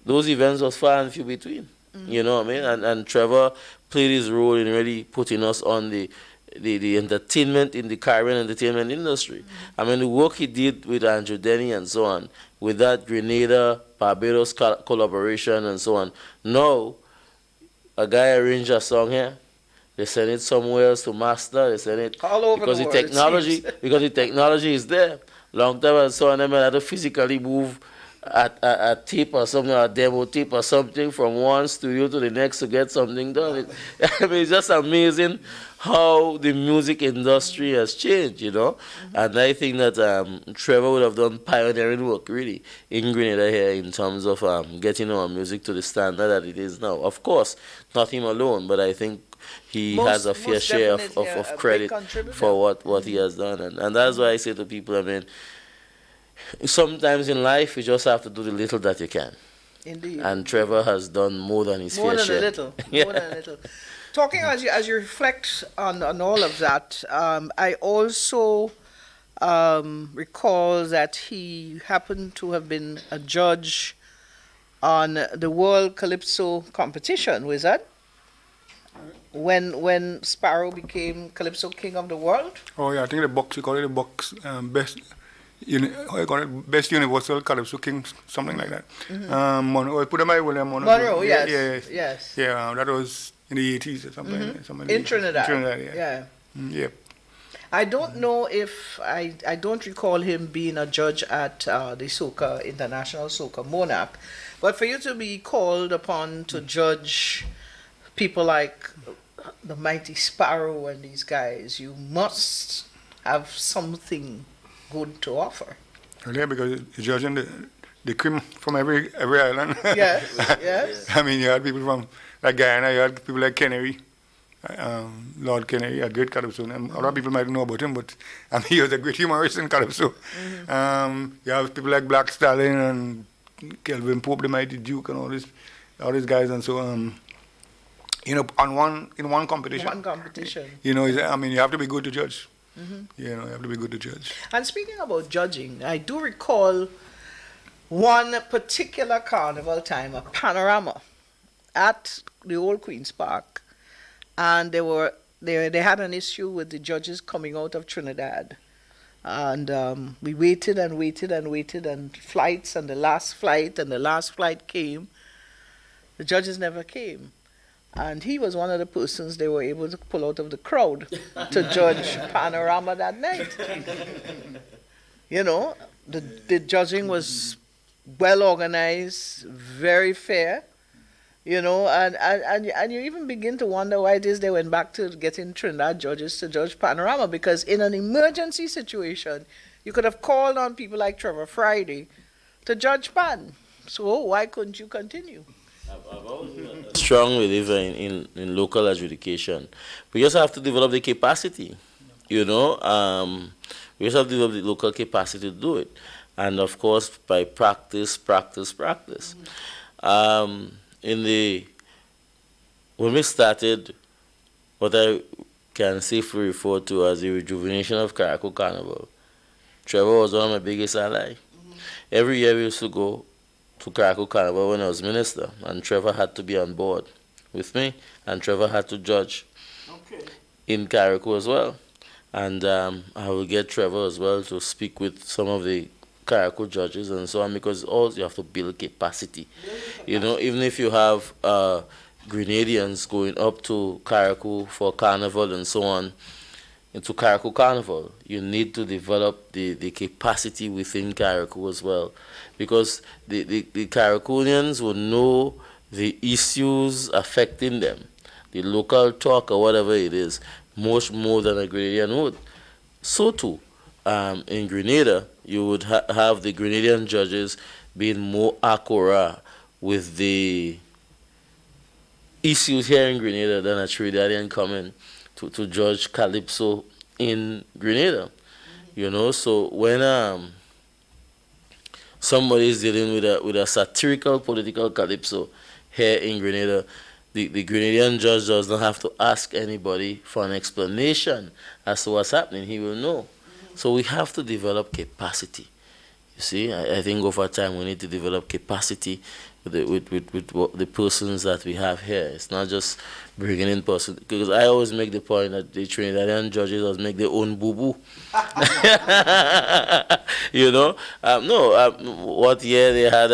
those events was far and few between. You know what I mean? And Trevor played his role in really putting us on the entertainment in the Caribbean entertainment industry. I mean, the work he did with Andrew Denny and so on, with that Grenada, Barbados collaboration and so on. Now, a guy arranged a song here, they send it somewhere else to master. They send it all over because the the world, technology because the technology is there. Long time and so on, them had to physically move a tape or something, or a demo tape or something from one studio to the next to get something done. I mean, it's just amazing how the music industry has changed, you know. And I think that Trevor would have done pioneering work really in Grenada here in terms of getting our music to the standard that it is now. Of course, not him alone, but I think he has a fair share of credit for what he has done. And that's why I say to people, I mean, sometimes in life you just have to do the little that you can. Indeed. And Trevor has done more than his fair share. More than a little. More than a little. Talking as you reflect on all of that, I also recall that he happened to have been a judge on the World Calypso competition, was that? When Sparrow became Calypso King of the World? Oh yeah, I think the box, you call it the box, best, how you call it, best universal Calypso King, something like that. Put them by William Monroe, yes. Yes. Yes. Yeah, that was in the 80s or something. In Trinidad. Trinidad, yeah. Yep. I don't know if I don't recall him being a judge at the Soca International Soca Monarch, but for you to be called upon to judge people like the Mighty Sparrow and these guys, you must have something good to offer. Yeah, because you're judging the cream from every island. Yes, yes. I mean, you had people from like Guyana, you had people like Canary. Lord Kennedy, a great Calypso. A lot of people might know about him, but I mean, he was a great humorist in Calypso. You have people like Black Stallion and Kelvin Pope, the Mighty Duke, and all these guys, and so in one competition. One competition. I mean, you have to be good to judge. You have to be good to judge. And speaking about judging, I do recall one particular carnival time, a panorama at the old Queen's Park. And they had an issue with the judges coming out of Trinidad. And we waited and waited and waited, and flights, and the last flight came. The judges never came. And he was one of the persons they were able to pull out of the crowd to judge Panorama that night. The judging was well organized, very fair. And you even begin to wonder why it is they went back to getting Trinidad judges to judge Panorama, because in an emergency situation, you could have called on people like Trevor Friday to judge Pan. So why couldn't you continue? I've always been a strong believer in local adjudication. We just have to develop the capacity, we just have to develop the local capacity to do it. And of course, by practice. When we started, what I can safely refer to as the rejuvenation of Caracol Carnival, Trevor was one of my biggest allies. Every year we used to go to Caracol Carnival when I was minister, and Trevor had to be on board with me, and Trevor had to judge in Caracol as well. And I will get Trevor as well to speak with some of the Caracol judges and so on, because also you have to build capacity. Even if you have Grenadians going up to Caracol for carnival and so on, into Caracol Carnival, you need to develop the capacity within Caracol as well, because the Caracolians will know the issues affecting them, the local talk or whatever it is, much more than a Grenadian would. So too, in Grenada, you would have the Grenadian judges being more accurate with the issues here in Grenada than a Trinidadian coming to judge Calypso in Grenada. So when somebody is dealing with a satirical political Calypso here in Grenada, the Grenadian judge does not have to ask anybody for an explanation as to what's happening. He will know. So we have to develop capacity. You see, I think over time we need to develop capacity with the persons that we have here. It's not just bringing in persons. Because I always make the point that the Trinidadian judges always make their own boo-boo. You know? No, what year they had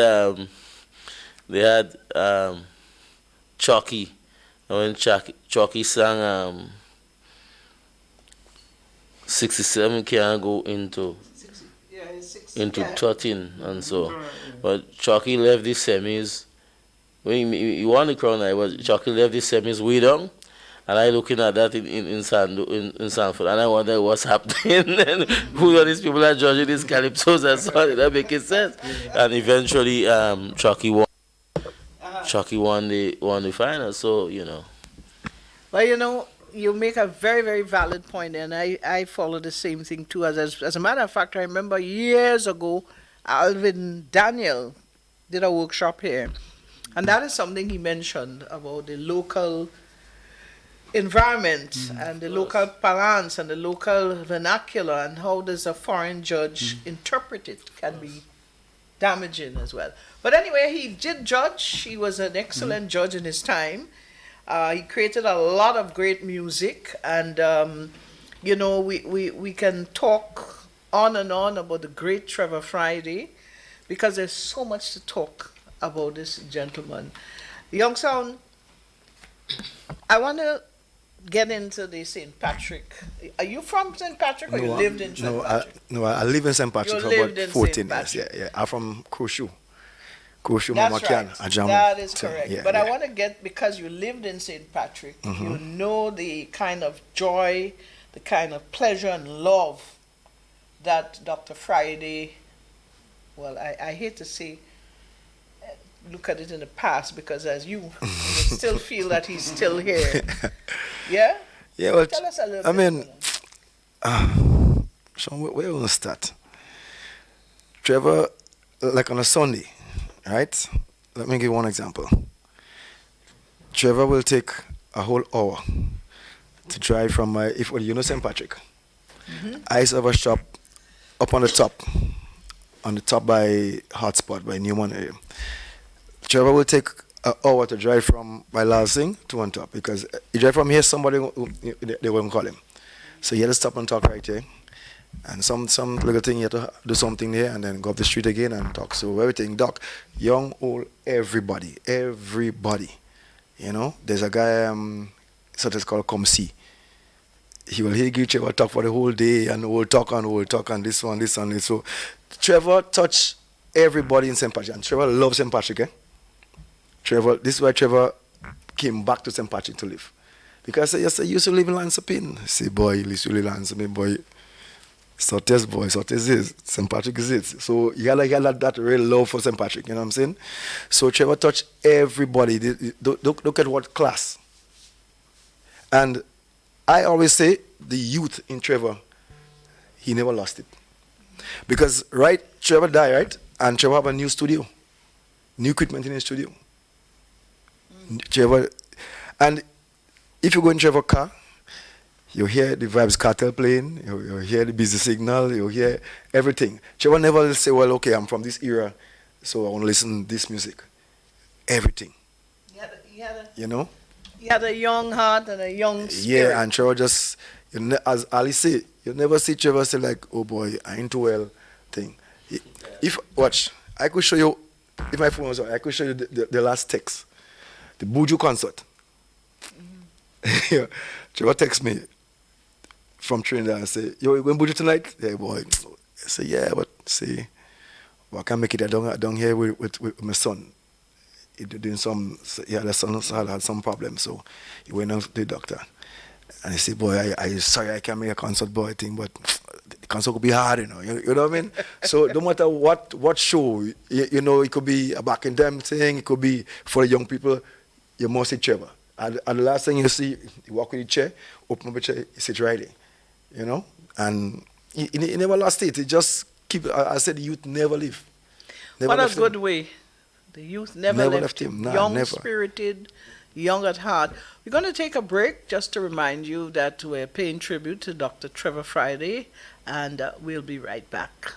Chucky. When Chucky sang 67 can't go into 13 and so. But Chucky left the semis. When he won the crown, Chucky left the semis way down. And I looking at that in Sanford, and I wonder what's happening and who are these people that are judging these calypsos and so on. That making sense. And eventually, Chucky won. Chucky won the final. So Well, you make a very, very valid point, and I follow the same thing too. As a matter of fact, I remember years ago, Alvin Daniel did a workshop here, and that is something he mentioned about the local environment and the local parlance and the local vernacular, and how does a foreign judge interpret it can be damaging as well. But anyway, he did judge. He was an excellent judge in his time. He created a lot of great music, and we can talk on and on about the great Trevor Friday, because there's so much to talk about this gentleman. Young Sound, I want to get into the St. Patrick. Are you from St. Patrick, or you lived in St. Patrick? I live in St. Patrick for lived about in 14 St. years. Yeah. I'm from Kroshu. That's right. That is correct. But I want to get, because you lived in St. Patrick, you know the kind of joy, the kind of pleasure and love that Dr. Friday, well, I hate to say, look at it in the past, because as you still feel that he's still here. Yeah? Yeah, well, tell us a little bit. So where will we start? Trevor, like on a Sunday, right? Let me give one example. Trevor will take a whole hour to drive from St. Patrick. I used to have a shop up on the top by Hotspot, by Newman area. Trevor will take an hour to drive from by Lansing to on top, because you drive from here, somebody they won't call him. So he had to stop and talk right here. And some little thing, you have to do something there and then go up the street again and talk. So everything, doc, young, old, everybody. There's a guy, so it's called Come See. He will hear Trevor talk for the whole day, and we'll talk and this one. So Trevor touched everybody in St. Patrick, and Trevor loves St. Patrick, this is why Trevor came back to St. Patrick to live. Because I used to live in Lansopin. I say, boy, you used to live in Lansopin, boy. Sortes, boy, Sortes is. St. Patrick is it. So he had that real love for St. Patrick, you know what I'm saying? So Trevor touched everybody. Look at what class. And I always say the youth in Trevor, he never lost it. Because, Trevor died, right? And Trevor have a new studio. New equipment in his studio. Trevor, and if you go in Trevor's car, you hear the Vibes Cartel playing, you hear the Busy Signal, you hear everything. Trevor never will say, well, okay, I'm from this era, so I want to listen to this music. Everything. He had a young heart and a young spirit. Yeah, and Trevor just, as Ali say, you never see Trevor say like, oh boy, I ain't too well thing. Watch, I could show you, if my phone was on, I could show you the last text. The Buju concert. Trevor texts me from Trinidad and say, yo, you going Buju tonight? Yeah, boy. I say, yeah, but see, I can't make it down here with my son. He had some problem, so he went down to the doctor. And he said, boy, I sorry I can't make a concert boy thing, but the concert could be hard, you know what I mean? So no matter what show, it could be a back in time thing, it could be for the young people, you must see Trevor. And the last thing you see, you walk with the chair, open up the chair, he sits right there, And he never lost it. He just I said the youth never leave. What a good way. The youth never left him. Nah, young never. spirited, young at heart. We're going to take a break just to remind you that we're paying tribute to Dr. Trevor Friday, and we'll be right back.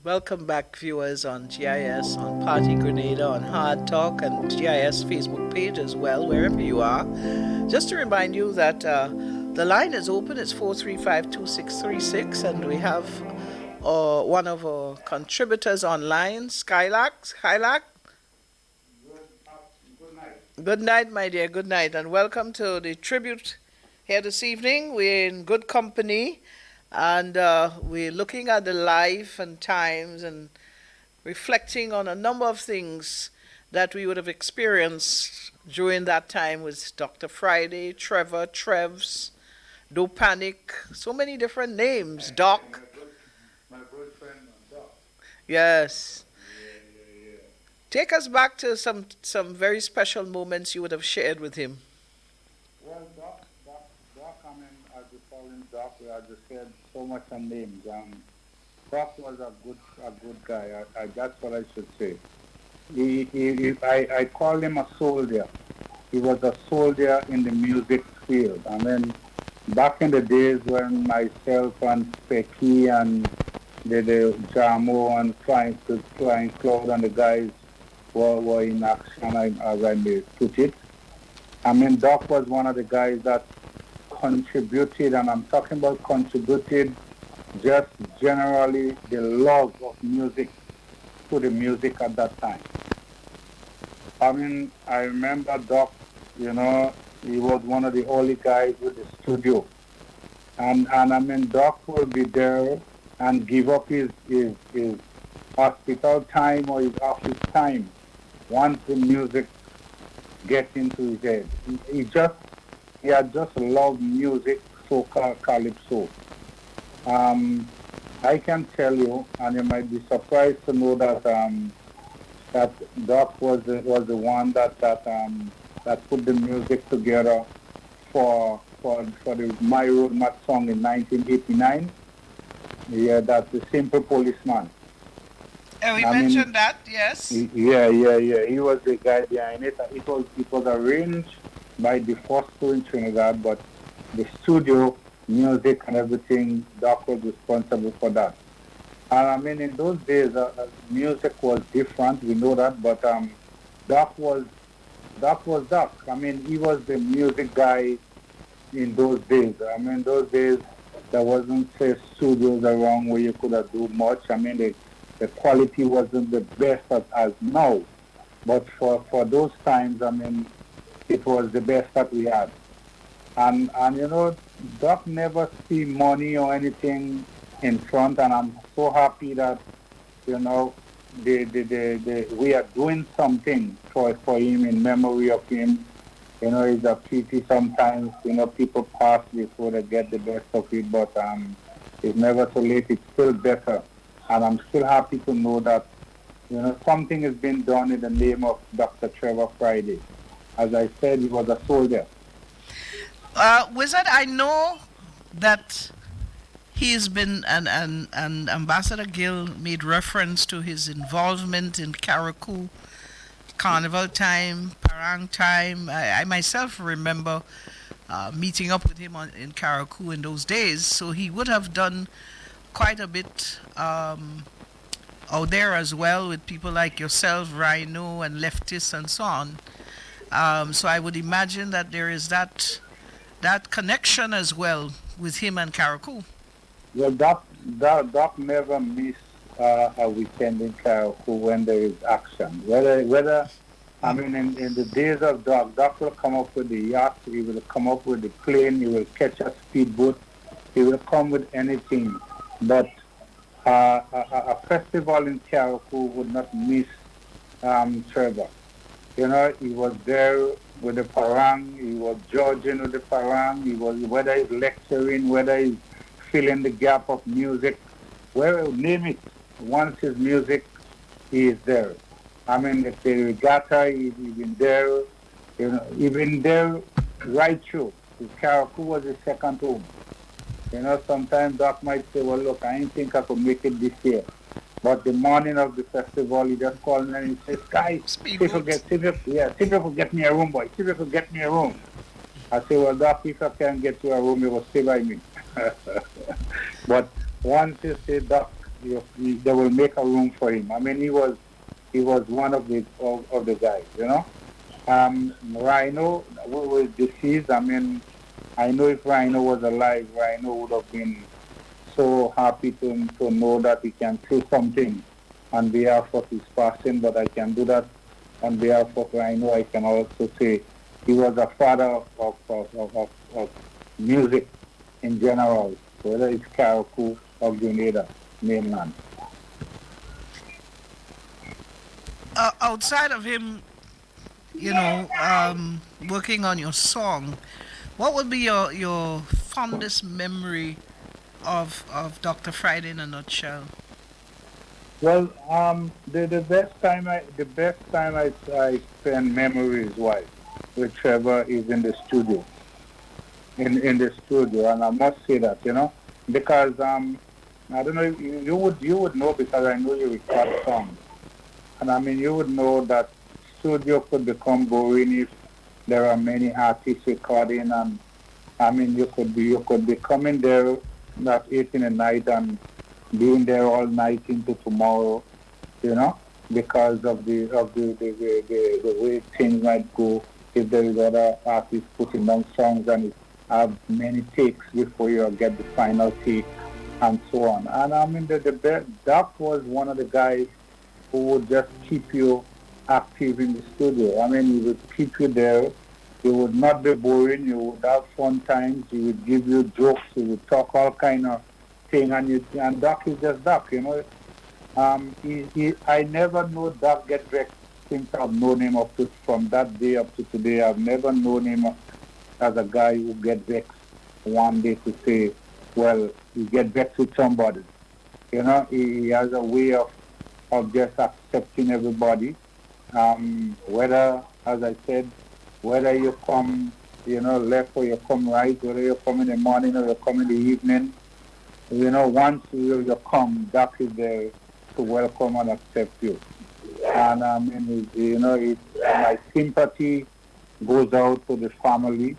Welcome back, viewers on GIS, on Party Grenada, on Hard Talk, and GIS Facebook page as well, wherever you are. Just to remind you that the line is open. It's 435-2636, and we have one of our contributors online, Skylark. Good night, my dear. Good night, and welcome to the tribute here this evening. We're in good company. And we're looking at the life and times and reflecting on a number of things that we would have experienced during that time with Dr. Friday, Trevor, Trevs, Do Panic, so many different names, Doc. My good friend, Doc. Yes. Yeah. Take us back to some very special moments you would have shared with him. Well, Doc, I mean, as we call him Doc, we have just said so much on names. Doc was a good guy. That's what I should say. I call him a soldier. He was a soldier in the music field. I mean, back in the days when myself and Specky and the Jamo and Flying Cloud and the guys were in action, as I may put it. I mean, Doc was one of the guys that contributed, and I'm talking about contributed just generally the love of music to the music at that time. I mean, I remember Doc, he was one of the early guys with the studio. And I mean, Doc will be there and give up his hospital time or his office time once the music gets into his head. He had just loved music, soca, calypso. I can tell you, and you might be surprised to know that that Doc was the one that put the music together for the My Road Mad song in 1989. Yeah, that's the Simple Policeman. And we mentioned that, yes. Yeah. He was the guy behind it. It was arranged by the first two in Trinidad, but the studio, music and everything, Doc was responsible for that. And I mean, in those days, music was different. We know that, but Doc was Doc was Doc. I mean, he was the music guy in those days. I mean, those days there wasn't say studios around where you could have do much. I mean, the quality wasn't the best as now, but for those times, I mean, it was the best that we had. And you know, Doc never see money or anything in front, and I'm so happy that you know we are doing something for him in memory of him. You know, it's a pity sometimes, you know, people pass before they get the best of it, but it's never too late. It's still better. And I'm still happy to know that, you know, something has been done in the name of Dr. Trevor Friday. As I said, he was a soldier. Wizard, I know that he's been, and Ambassador Gill made reference to his involvement in Carriacou Carnival time, Parang time. I myself remember meeting up with him in Carriacou in those days, so he would have done quite a bit out there as well with people like yourself, Rhino and Leftis and so on. So I would imagine that there is that connection as well with him and Carriacou. Well, Doc never missed a weekend in Carriacou when there is action. Whether I mean, in the days of Doc will come up with the yacht, he will come up with the plane, he will catch a speedboat, he will come with anything. But a festival in Carriacou would not miss Trevor. You know, he was there with the parang, he was judging with the parang, he was, whether he's lecturing, whether he's filling the gap of music, where name it, once his music, he is there. I mean, if the regatta, he's been there, you know, even there right through. Carriacou was his second home. You know, sometimes Doc might say, well, look, I didn't think I could make it this year. But the morning of the festival, he just called me and he says, guys, see if you could get me a room, boy. See if you could get me a room. I say, well, Doc, if I can't get you a room, you will stay by me. But once you say, Doc, they will make a room for him. I mean, he was one of the guys, you know. Rhino was deceased. I mean, I know if Rhino was alive, Rhino would have been so happy to know that he can say something on behalf of his passing, but I can do that on behalf of Rhino. I can also say he was a father of music in general, whether it's Carriacou or Grenada, mainland. Outside of him, you know, working on your song, what would be your fondest memory of Dr. Friday in a nutshell? Well, the best time I spend memories wise with Trevor is in the studio. In the studio, and I must say that, you know, because I don't know, you would know, because I know you record songs. And I mean, you would know that studio could become boring if there are many artists recording. And I mean, you could be coming there at 8 in the night and being there all night into tomorrow, you know, because of the way things might go. If there is other artists putting down songs and it have many takes before you get the final take and so on. And I mean, Doc was one of the guys who would just keep you active in the studio. I mean, he would keep you there. He would not be boring. You would have fun times. He would give you jokes. He would talk all kind of thing. And Doc is just Doc, you know. I never know Doc get vexed since I've known him from that day up to today. I've never known him as a guy who gets vexed one day to say, well, he gets vexed with somebody. You know, he has a way of just accepting everybody. Whether, as I said, whether you come, you know, left or you come right, whether you come in the morning or you come in the evening, you know, once you come, Doc is there to welcome and accept you. And I mean, you know, my sympathy goes out to the family.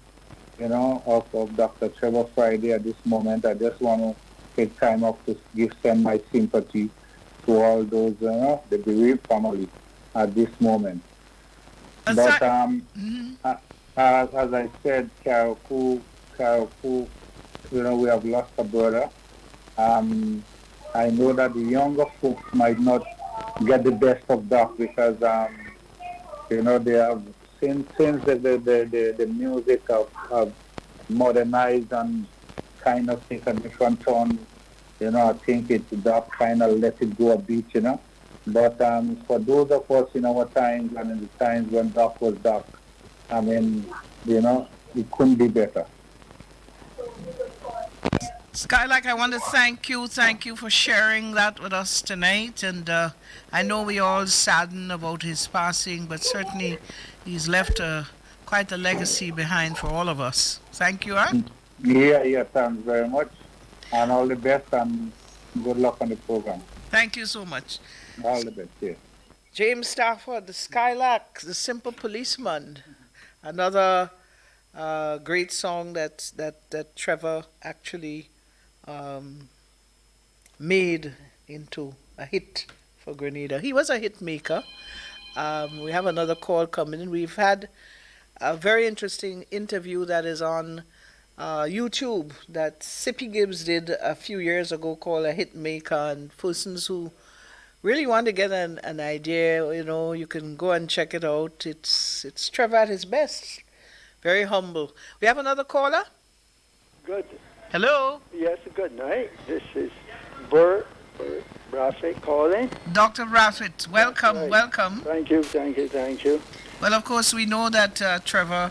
of Dr. Trevor Friday at this moment. I just want to take time off to send my sympathy to all those, the bereaved family at this moment. But as I said, Karaku, we have lost a brother. I know that the younger folks might not get the best of Doc because, they have since the music have modernized and kind of take a different tone. I think Doc kind of let it go a bit, But for those of us in our times and in the times when Doc was Doc, I mean, it couldn't be better. Skylark, I want to thank you for sharing that with us tonight. And I know we all saddened about his passing, but certainly he's left quite a legacy behind for all of us. Thank you, huh? Yeah, thanks very much. And all the best and good luck on the program. Thank you so much. All the best, yeah. James Stafford, the Skylark, the Simple Policeman. Another great song that Trevor actually made into a hit for Grenada. He was a hit maker. We have another call coming in. We've had a very interesting interview that is on YouTube that Sippy Gibbs did a few years ago called A Hit Maker, and persons who really want to get an idea, you can go and check it out. It's Trevor at his best. Very humble. We have another caller? Good. Hello? Yes, good night. This is Bert Braffett calling. Dr. Braffett, welcome, Right. welcome. Thank you. Well, of course, we know that Trevor,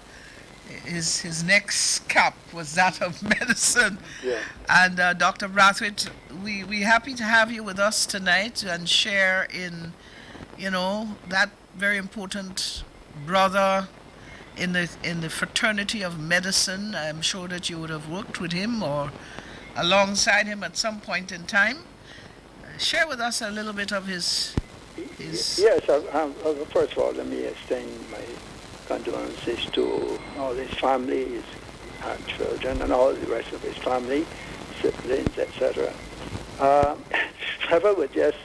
his next cap was that of medicine. Yeah. And Dr. Brathwaite, we're happy to have you with us tonight and share in, that very important brother in the fraternity of medicine. I'm sure that you would have worked with him or alongside him at some point in time. Share with us a little bit of his... Yes, first of all, let me extend my condolences to all his family, his children, and all the rest of his family, siblings, etc. Trevor was just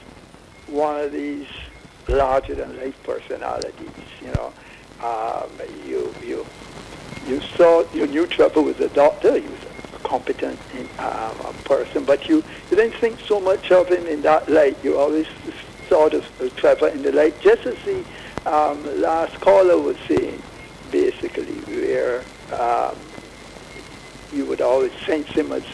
one of these larger-than-life personalities. You knew Trevor was a doctor. He was a competent person, but you didn't think so much of him in that light. You always sort of Trevor in the light, just as the last caller was saying, basically, where you would always sense him as,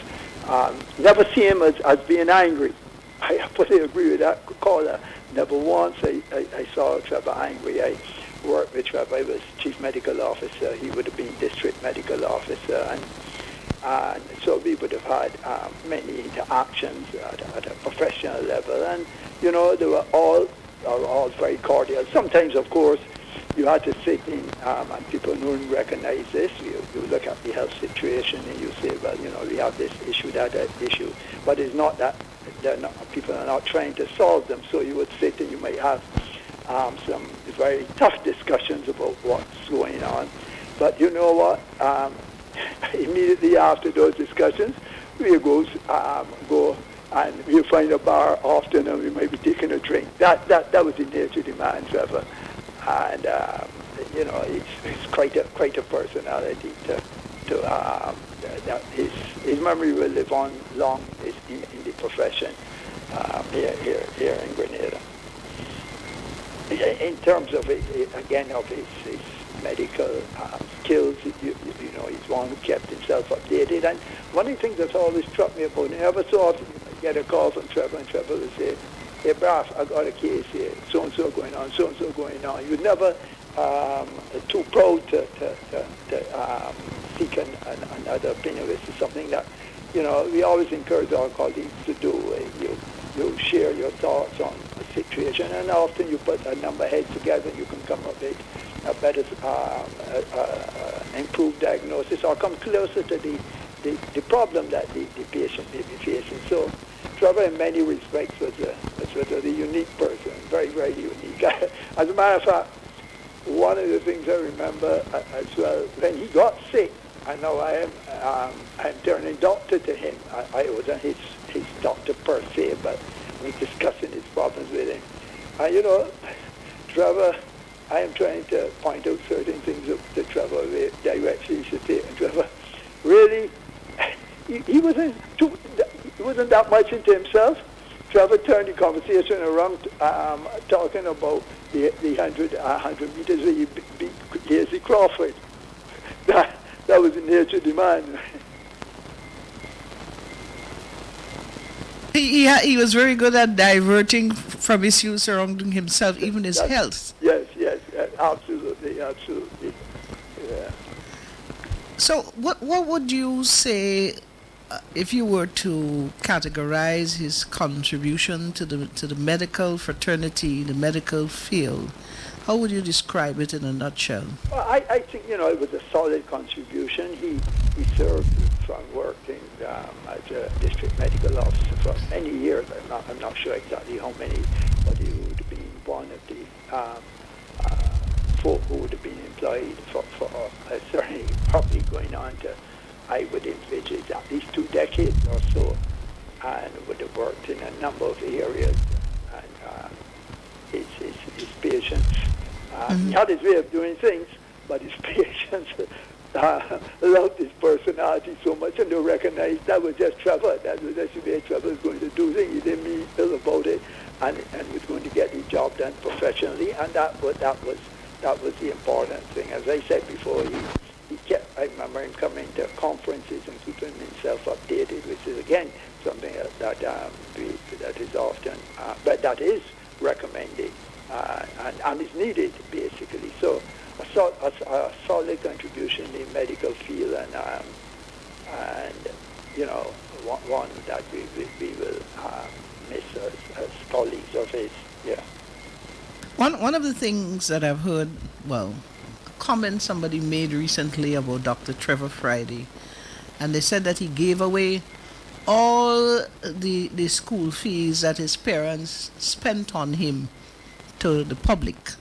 never see him as being angry. I fully agree with that caller. Never once I saw Trevor angry. I worked with Trevor. I was chief medical officer. He would have been district medical officer, and so we would have had many interactions at a professional level, and they were all very cordial. Sometimes, of course, you had to sit in, and people don't recognize this. You look at the health situation and you say, well, we have this issue, that issue, but it's not that people are not trying to solve them. So you would sit and you might have some very tough discussions about what's going on. But you know what? Immediately after those discussions, we go and we'll find a bar often, and we might be taking a drink. That was the nature of the man, Trevor, and he's quite a personality. That his memory will live on long in the profession here in Grenada. In terms of his medical skills, he's one who kept himself updated. And one of the things that's always struck me about him, ever so often you get a call from Trevor, and Trevor would say, "Hey, Braff, I got a case here, so-and-so going on, so-and-so going on." He was never too proud to seek another opinion. This is something that, we always encourage our colleagues to do. You share your thoughts on a situation, and often you put a number of heads together, you can come up with a better, improved diagnosis, or come closer to the problem that the patient may be facing. So Trevor, in many respects, was a unique person, very, very unique. As a matter of fact, one of the things I remember as well, when he got sick, I know I'm turning doctor to him. I wasn't his doctor per se, but I was discussing his problems with him. You know, Trevor, I am trying to point out certain things to Trevor, the direction he should take. And Trevor, really, he wasn't that much into himself. Trevor turned the conversation around, talking about the 100 meters where he beat Casey Crawford. That was the nature of the man. He was very good at diverting from issues surrounding himself, even his health. Yes, absolutely. Yeah. So what would you say if you were to categorize his contribution to the medical fraternity, the medical field? How would you describe it in a nutshell? Well, I think, you know, it was a solid contribution. He served from working as a district medical officer for many years. I'm not sure exactly how many, but he would have been one of the folk who would have been employed for certainly probably going on to, I would envisage, at least 2 decades or so, and would have worked in a number of areas. And his patients, he had his way of doing things, but his patients loved his personality so much, and they recognized that was just Trevor. That was just the way Trevor was going to do things. He didn't mean ill about it, and was going to get the job done professionally, and that was the important thing. As I said before, he kept. I remember him coming to conferences and keeping himself updated, which is again something that is often, but that is recommended and is needed basically. So a solid contribution in the medical field, and you know, one that we will miss as colleagues of his. Yeah. One of the things that I've heard, well, a comment somebody made recently about Dr. Trevor Friday, and they said that he gave away all the school fees that his parents spent on him to the public,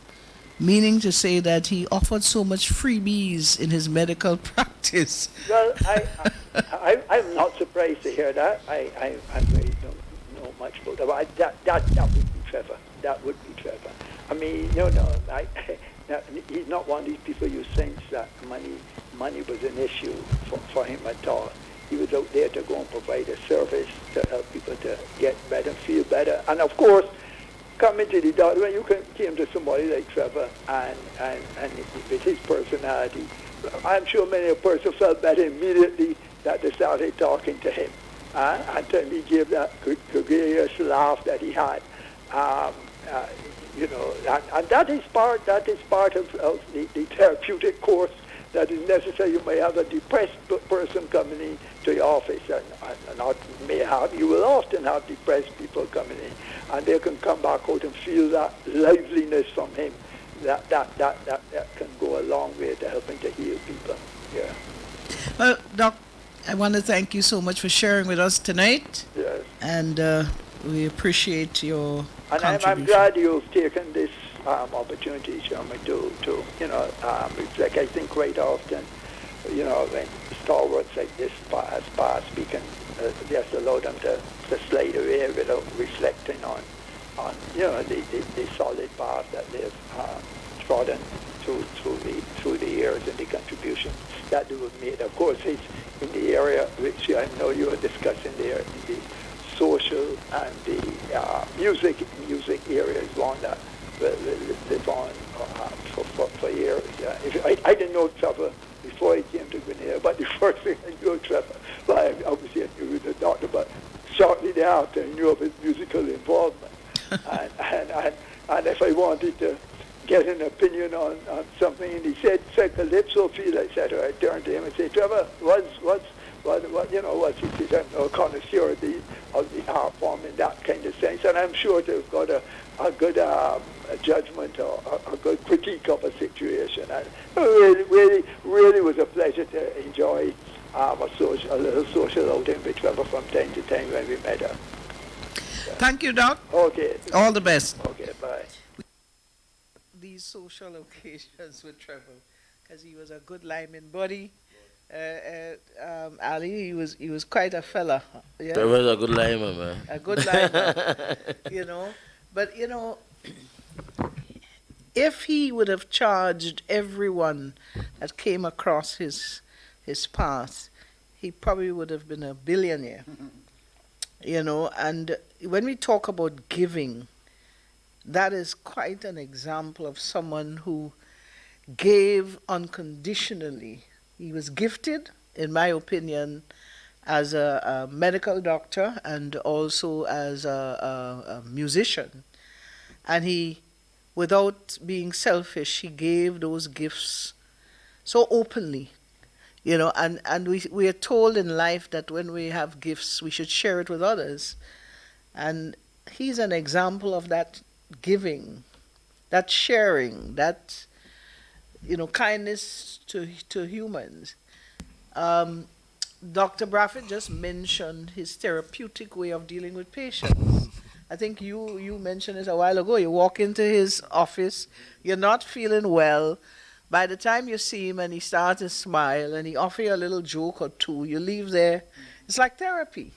meaning to say that he offered so much freebies in his medical practice. Well, I'm not surprised to hear that. I really don't know much about that. That would be Trevor. That would be Trevor. I mean, no, he's not one of these people you sense that money was an issue for him at all. He was out there to go and provide a service to help people to get better, feel better. And of course, coming to the doctor, when you came to somebody like Trevor and with his personality, I'm sure many a person felt better immediately that they started talking to him. Until he gave that gregarious laugh that he had. You know, and that is part of the therapeutic course that is necessary. You may have a depressed person coming in to your office, and not may have, you will often have depressed people coming in, and they can come back out and feel that liveliness from him. That can go a long way to helping to heal people. Yeah. Well, Doc, I want to thank you so much for sharing with us tonight. Yes. And we appreciate your contribution. I'm glad you've taken this opportunity, Shirma, to you know, reflect. I think quite often, you know, when stalwarts like this pass, we can just allow them to slide away without reflecting on you know, the solid path that they've trodden through the years and the contributions that they have made. Of course, it's in the area which I know you are discussing there, in the social and the music area is one that will live on for years. I didn't know Trevor before he came to Grenada, but the first thing I knew Trevor, well, obviously I knew the doctor, but shortly thereafter I knew of his musical involvement. and if I wanted to get an opinion on something, and he said calypso feel, I said, I turned to him and said, Trevor, what's you know, what's he said, I'm no connoisseur of the art form in that kind of sense, and I'm sure they've got a good judgment or a good critique of a situation. And it really was a pleasure to enjoy a little social outing with Trevor from time to time when we met her. Thank you, Doc. Okay. All the best. Okay, bye. These social occasions with Trevor, because he was a good lineman buddy, Ali, he was quite a fella. Yeah, Trevor's a good lineman, man. a good lineman. You know, but you know, if he would have charged everyone that came across his path, he probably would have been a billionaire. You know, and when we talk about giving, that is quite an example of someone who gave unconditionally. He was gifted, in my opinion, as a medical doctor and also as a musician. And he, without being selfish, he gave those gifts so openly. You know, and we are told in life that when we have gifts, we should share it with others. And he's an example of that giving, that sharing, that, you know, kindness to humans. Dr. Braffett just mentioned his therapeutic way of dealing with patients. I think you mentioned it a while ago. You walk into his office, you're not feeling well. By the time you see him and he starts to smile and he offers you a little joke or two, you leave there. It's like therapy.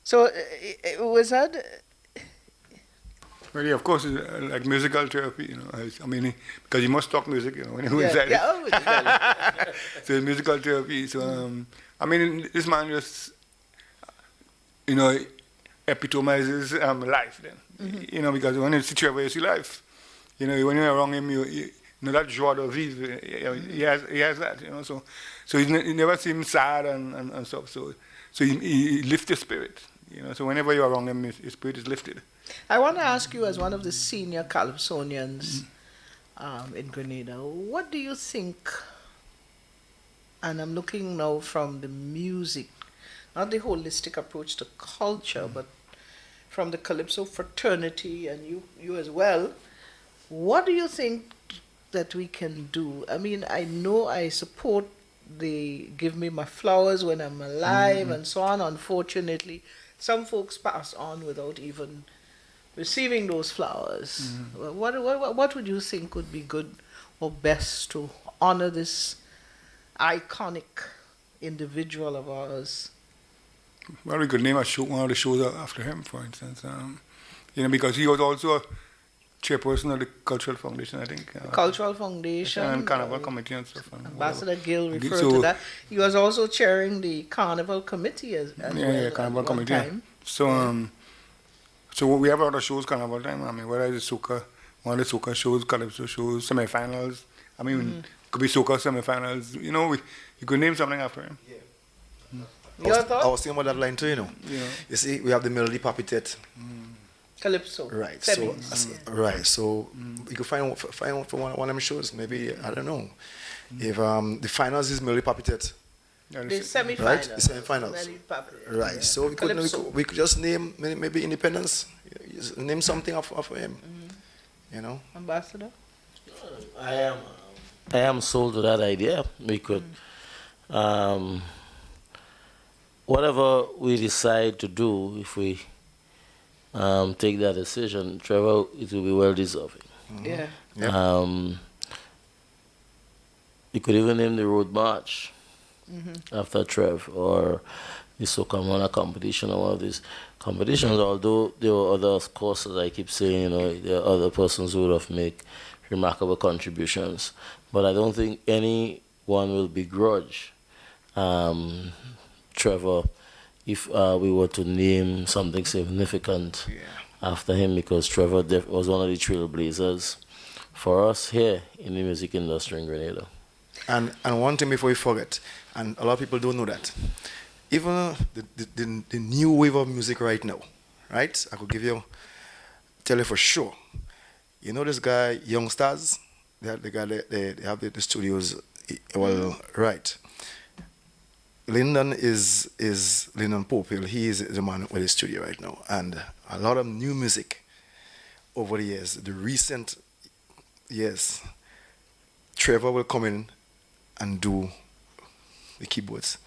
So was that? Well, yeah, of course, it's like musical therapy, you know. I mean, because you must talk music, you know, when you're inside. Yeah, oh, exactly. So it's musical therapy. So, I mean, this man just, you know, epitomizes life then. You know, because when you see Trevor, you see life. You know, when you're around him, you know, that joie de vivre, he has that, you know. So he never seems sad and stuff. So he lifts your spirit, you know. So whenever you're around him, his spirit is lifted. I want to ask you, as one of the senior Calypsonians in Grenada, what do you think, and I'm looking now from the music, not the holistic approach to culture, but from the Calypso fraternity and you as well, what do you think that we can do? I mean, I know I support the give me my flowers when I'm alive and so on. Unfortunately, some folks pass on without even receiving those flowers. What would you think would be good or best to honor this iconic individual of ours? Well, we could name a show, one of the shows after him, for instance. You know, because he was also a chairperson of the Cultural Foundation, I think. The Cultural Foundation. And Carnival Committee and stuff. And Ambassador Gill referred to that. He was also chairing the Carnival Committee as well. Yeah, Carnival Committee. Time. So we have a lot of shows Carnival time. I mean, whether it's soca, one of the soca shows, calypso shows, semifinals. I mean, it could be soca semifinals. You know, you could name something after him. Your I thought? was thinking about that line too, you know. Yeah. You see, we have the melody papitet. Calypso. Right. Semis. So you could find for one of them shows. Maybe I don't know if the finals is melody papitet. The semi-finals. Right, the semi-finals. Melody Papitet. Right. So we could just name maybe Independence. Name something of him. You know. Ambassador. I am sold to that idea. We could, whatever we decide to do, if we take that decision, Trevor, it will be well deserving. Yeah. You could even name the road march after Trev, or the Sokamana competition, or one of these competitions. Although there were other courses, I keep saying, you know, there are other persons who would have made remarkable contributions, but I don't think anyone will begrudge Trevor if we were to name something significant after him, because Trevor was one of the trailblazers for us here in the music industry in Grenada. And one thing before we forget, and a lot of people don't know that, even the new wave of music right now, right? I could tell you for sure. You know this guy, Young Stars? They have the studios. Well, right. Lyndon is Lyndon Popeil. He is the man with the studio right now. And a lot of new music over the years, the recent years, Trevor will come in and do the keyboards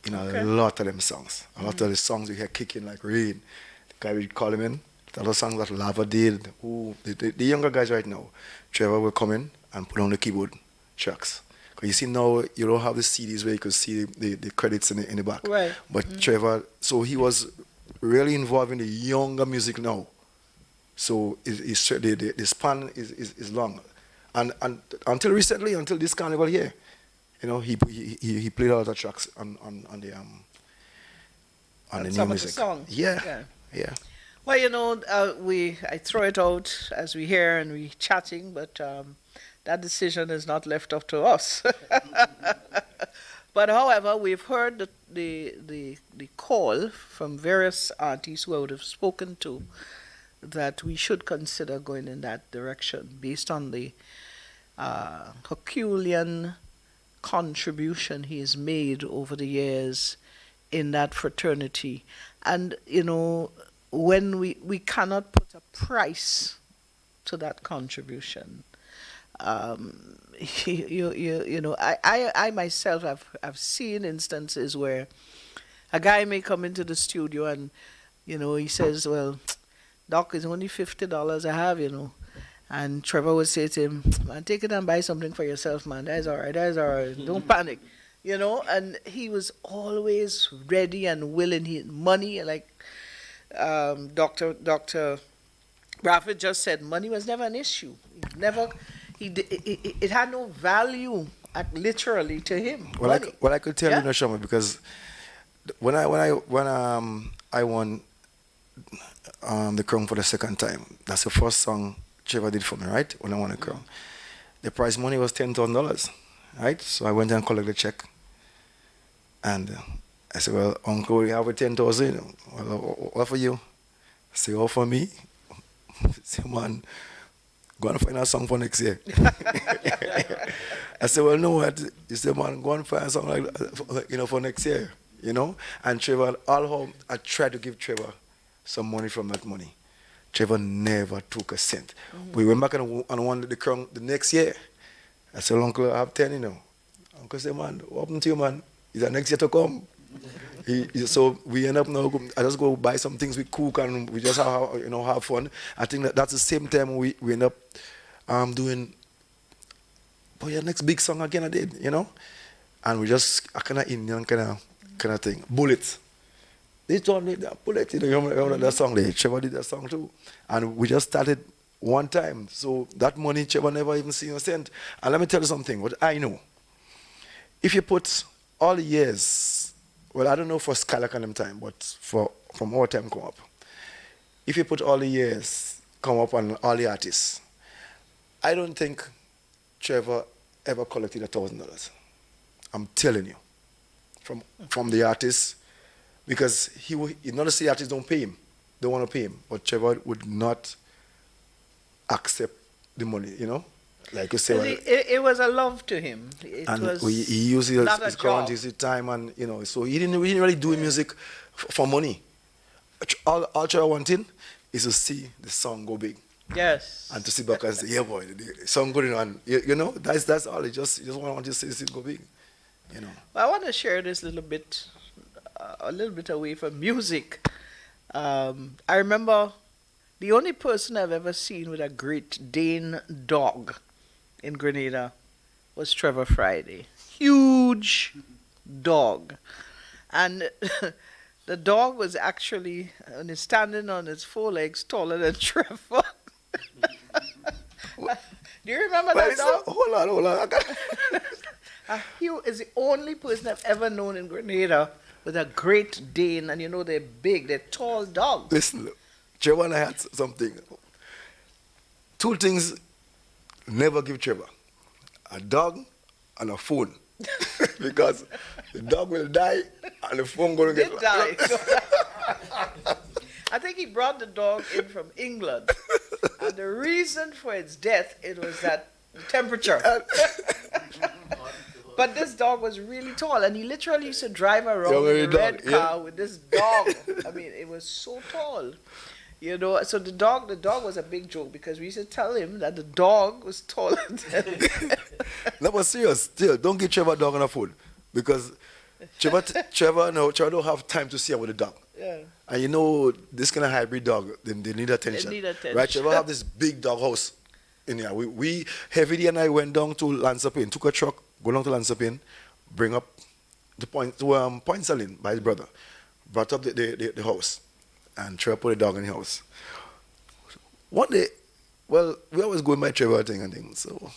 in a lot of them songs. A lot of the songs you hear kicking like rain. The guy will call him in. A lot of songs that Lava did. The younger guys right now, Trevor will come in and put on the keyboard tracks. 'Cause you see now you don't have the CDs where you could see the credits in the back. Right. But Trevor, so he was really involved in the younger music now. So the span is long, and until recently, until this carnival here, you know, he played a lot of tracks on the new some music. of the songs. Yeah. Well, you know, I throw it out as we hear and we chatting, but that decision is not left up to us. But however, we've heard the call from various artists who I would have spoken to that we should consider going in that direction based on the Herculean contribution he has made over the years in that fraternity. And, you know, when we cannot put a price to that contribution. You know, I myself have seen instances where a guy may come into the studio and, you know, he says, well, Doc, it's only $50 I have, you know. And Trevor would say to him, man, take it and buy something for yourself, man. That's all right, Don't panic. You know, and he was always ready and willing. He had money, like Dr. Bradford just said, money was never an issue. It had no value, literally, to him. Well, I could tell you, Shirma, because when I won the crown for the second time, that's the first song Trevor did for me, right? When I won the crown, the prize money was $10,000, right? So I went and collected the check, and I said, "Well, Uncle, we have a 10,000. Well, what for you?" I said, "All for me." I said, "Man, go and find a song for next year." I said, "Well, no, what?" He said, "Man, go and find a song like you know, for next year, you know." And Trevor, I tried to give Trevor some money from that money. Trevor never took a cent. We went back and won the crown the next year. I said, "Uncle, I have 10, you know." Uncle said, "Man, what happened to you, man? Is that next year to come?" So we end up now, I just go buy some things, we cook and we just have fun. I think that's the same time we end up doing, boy, your next big song again I did, you know? And we just, a kind of Indian kind of thing. Bullets. They told me that Bullet, you know that song there. Trevor did that song too. And we just started one time. So that money, Trevor never even seen a cent. And let me tell you something, what I know. If you put all the years, well, I don't know for Skylark and them time, but from our time come up. If you put all the years come up on all the artists, I don't think Trevor ever collected $1,000. I'm telling you. From the artists, because he not to say artists don't want to pay him, but Trevor would not accept the money, you know? Like you say, it was a love to him. He used his current, his time, and you know, so he didn't really do music for money. All Trevor wanted is to see the song go big. Yes. And to sit back and say, "Yeah, boy, the song good enough." You know, that's all. He just want to see it go big. You know. Well, I want to share this a little bit away from music. I remember the only person I've ever seen with a Great Dane dog in Grenada was Trevor Friday. Huge dog. And the dog was actually, when he's standing on its four legs, taller than Trevor. Do you remember that dog? Hold on. Hugh is the only person I've ever known in Grenada with a Great Dane, and you know they're big, they're tall dogs. Listen, Trevor and I had something. Two things never give Trevor: a dog and a phone. Because the dog will die and the phone going to get die. I think he brought the dog in from England, and the reason for its death, it was that temperature. But this dog was really tall, and he literally used to drive around in a red car with this dog. I mean, it was so tall, you know. So the dog was a big joke because we used to tell him that the dog was taller than him. No, but serious, still, don't give Trevor a dog on a phone, because Trevor don't have time to see about the dog. Yeah. And you know, this kind of hybrid dog, they need attention. They need attention. Right? Trevor have this big dog house in here. We Heavy and I went down to Lancer Plain, took a truck, go down to Lansopin, bring up the Point Salin by his brother. Brought up the house. And Trevor put the dog in the house. One day, well, we always go in my Trevor thing and things. So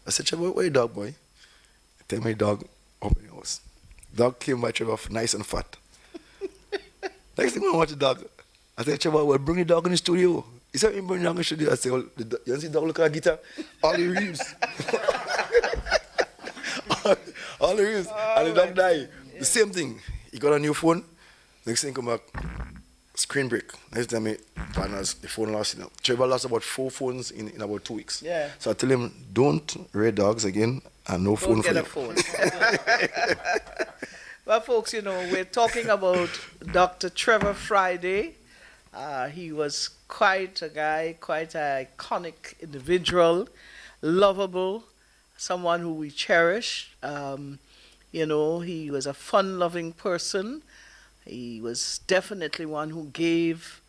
I said, Trevor, where your dog, boy? I take my dog up in the house. Dog came by Trevor nice and fat. Next thing I watch the dog. I said, Trevor, well, bring the dog in the studio. He said, bring the dog in the studio. I said, well, you see the dog look at the guitar? All the ribs. all the ribs. And the dog died. The same thing. He got a new phone. Next thing come back, screen break. Next time the phone lost. Trevor lost about 4 phones in about 2 weeks. Yeah. So I tell him, don't raid dogs again and no phone for you. Don't get a phone. Well, folks, we're talking about Dr. Trevor Friday. He was quite a guy, quite an iconic individual, lovable, someone who we cherish. He was a fun-loving person. He was definitely one who gave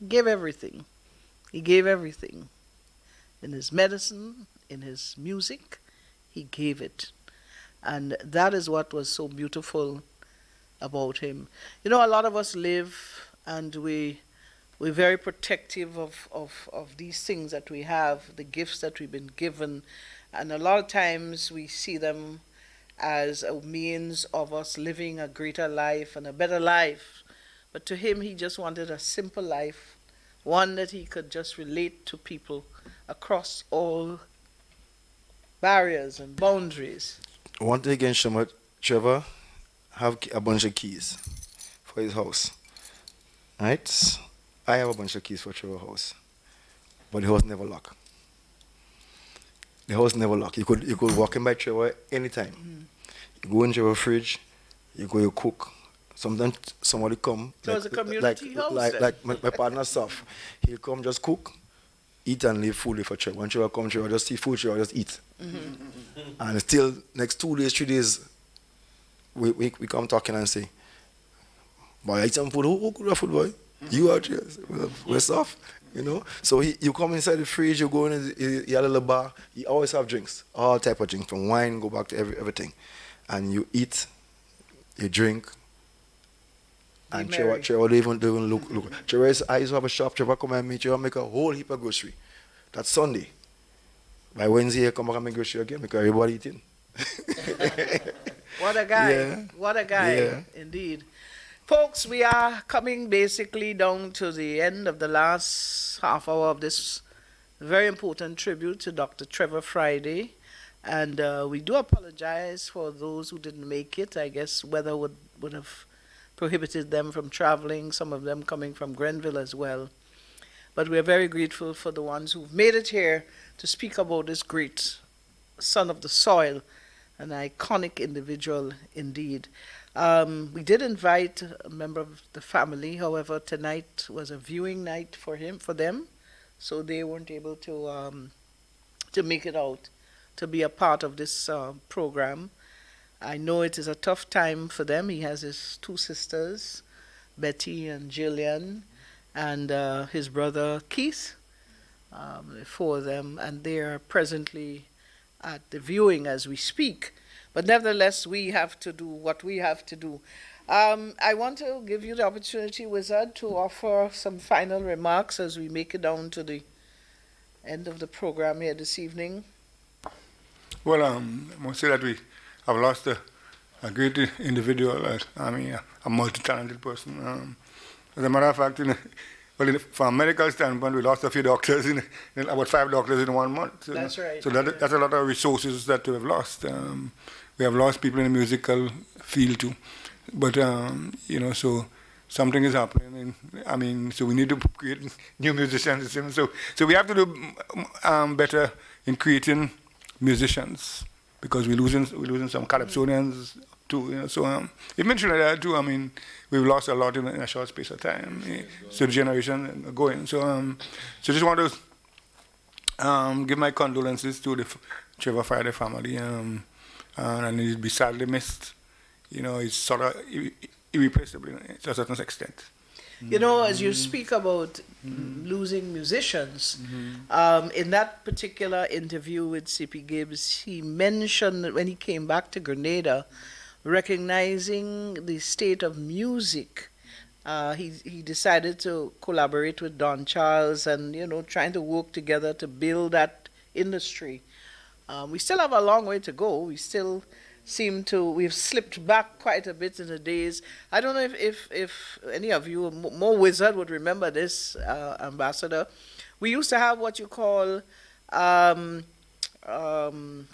everything. He gave everything. In his medicine, in his music, he gave it. And that is what was so beautiful about him. A lot of us live and we're very protective of these things that we have, the gifts that we've been given. And a lot of times we see them as a means of us living a greater life and a better life. But to him, he just wanted a simple life, one that he could just relate to people across all barriers and boundaries. One thing again, Shirma, Trevor have a bunch of keys for his house. Right? I have a bunch of keys for Trevor's house. But the house never locked. The house never locked. You could walk in by Trevor anytime. You go in Trevor's fridge, you go, you cook. Sometimes somebody come. So it's a community house like my partner Saf. He'll come just cook, eat and leave food for Trevor. When Trevor comes, Trevor just see food, Trevor just eat. And still next 2 days, 3 days, we come talking and say, boy, eat some food. Who could have food, boy? You out here. We're soft, So you come inside the fridge, you go in, you have a little bar. You always have drinks, all type of drinks, from wine, go back to everything. And you eat, you drink. And Trevor don't even look. Trevor's eyes have a shop. Trevor come and meet you and make a whole heap of grocery. That's Sunday. By Wednesday, you come back and make grocery again because everybody eating. What a guy. Yeah. What a guy, indeed. Folks, we are coming basically down to the end of the last half hour of this very important tribute to Dr. Trevor Friday. And we do apologize for those who didn't make it. I guess weather would have prohibited them from traveling, some of them coming from Grenville as well. But we're very grateful for the ones who've made it here to speak about this great son of the soil, an iconic individual indeed. We did invite a member of the family. However, tonight was a viewing night for them, so they weren't able to make it out to be a part of this program. I know it is a tough time for them. He has his 2 sisters, Betty and Jillian, and his brother Keith, 4 of them, and they are presently at the viewing as we speak. But nevertheless, we have to do what we have to do. I want to give you the opportunity, Wizard, to offer some final remarks as we make it down to the end of the program here this evening. Well, I must say that we have lost a great individual, a multi-talented person. As a matter of fact, from a medical standpoint, we lost a few doctors, about 5 doctors in 1 month. That's right. So that's a lot of resources that we have lost. We have lost people in the musical field too. But, so something is happening. So we need to create new musicians. So we have to do better in creating musicians, because we're losing some Calypsonians too. So eventually that too. We've lost a lot in a short space of time. So the generation going. So just want to give my condolences to the Trevor Friday family, and he'll be sadly missed. He's sort of irreplaceable to a certain extent. You know, as you speak about losing musicians, in that particular interview with C.P. Gibbs, he mentioned that when he came back to Grenada, recognizing the state of music, he decided to collaborate with Don Charles and, you know, trying to work together to build that industry. We still have a long way to go. We still we've slipped back quite a bit in the days. I don't know if any of you, more wizard, would remember this, Ambassador. We used to have what you call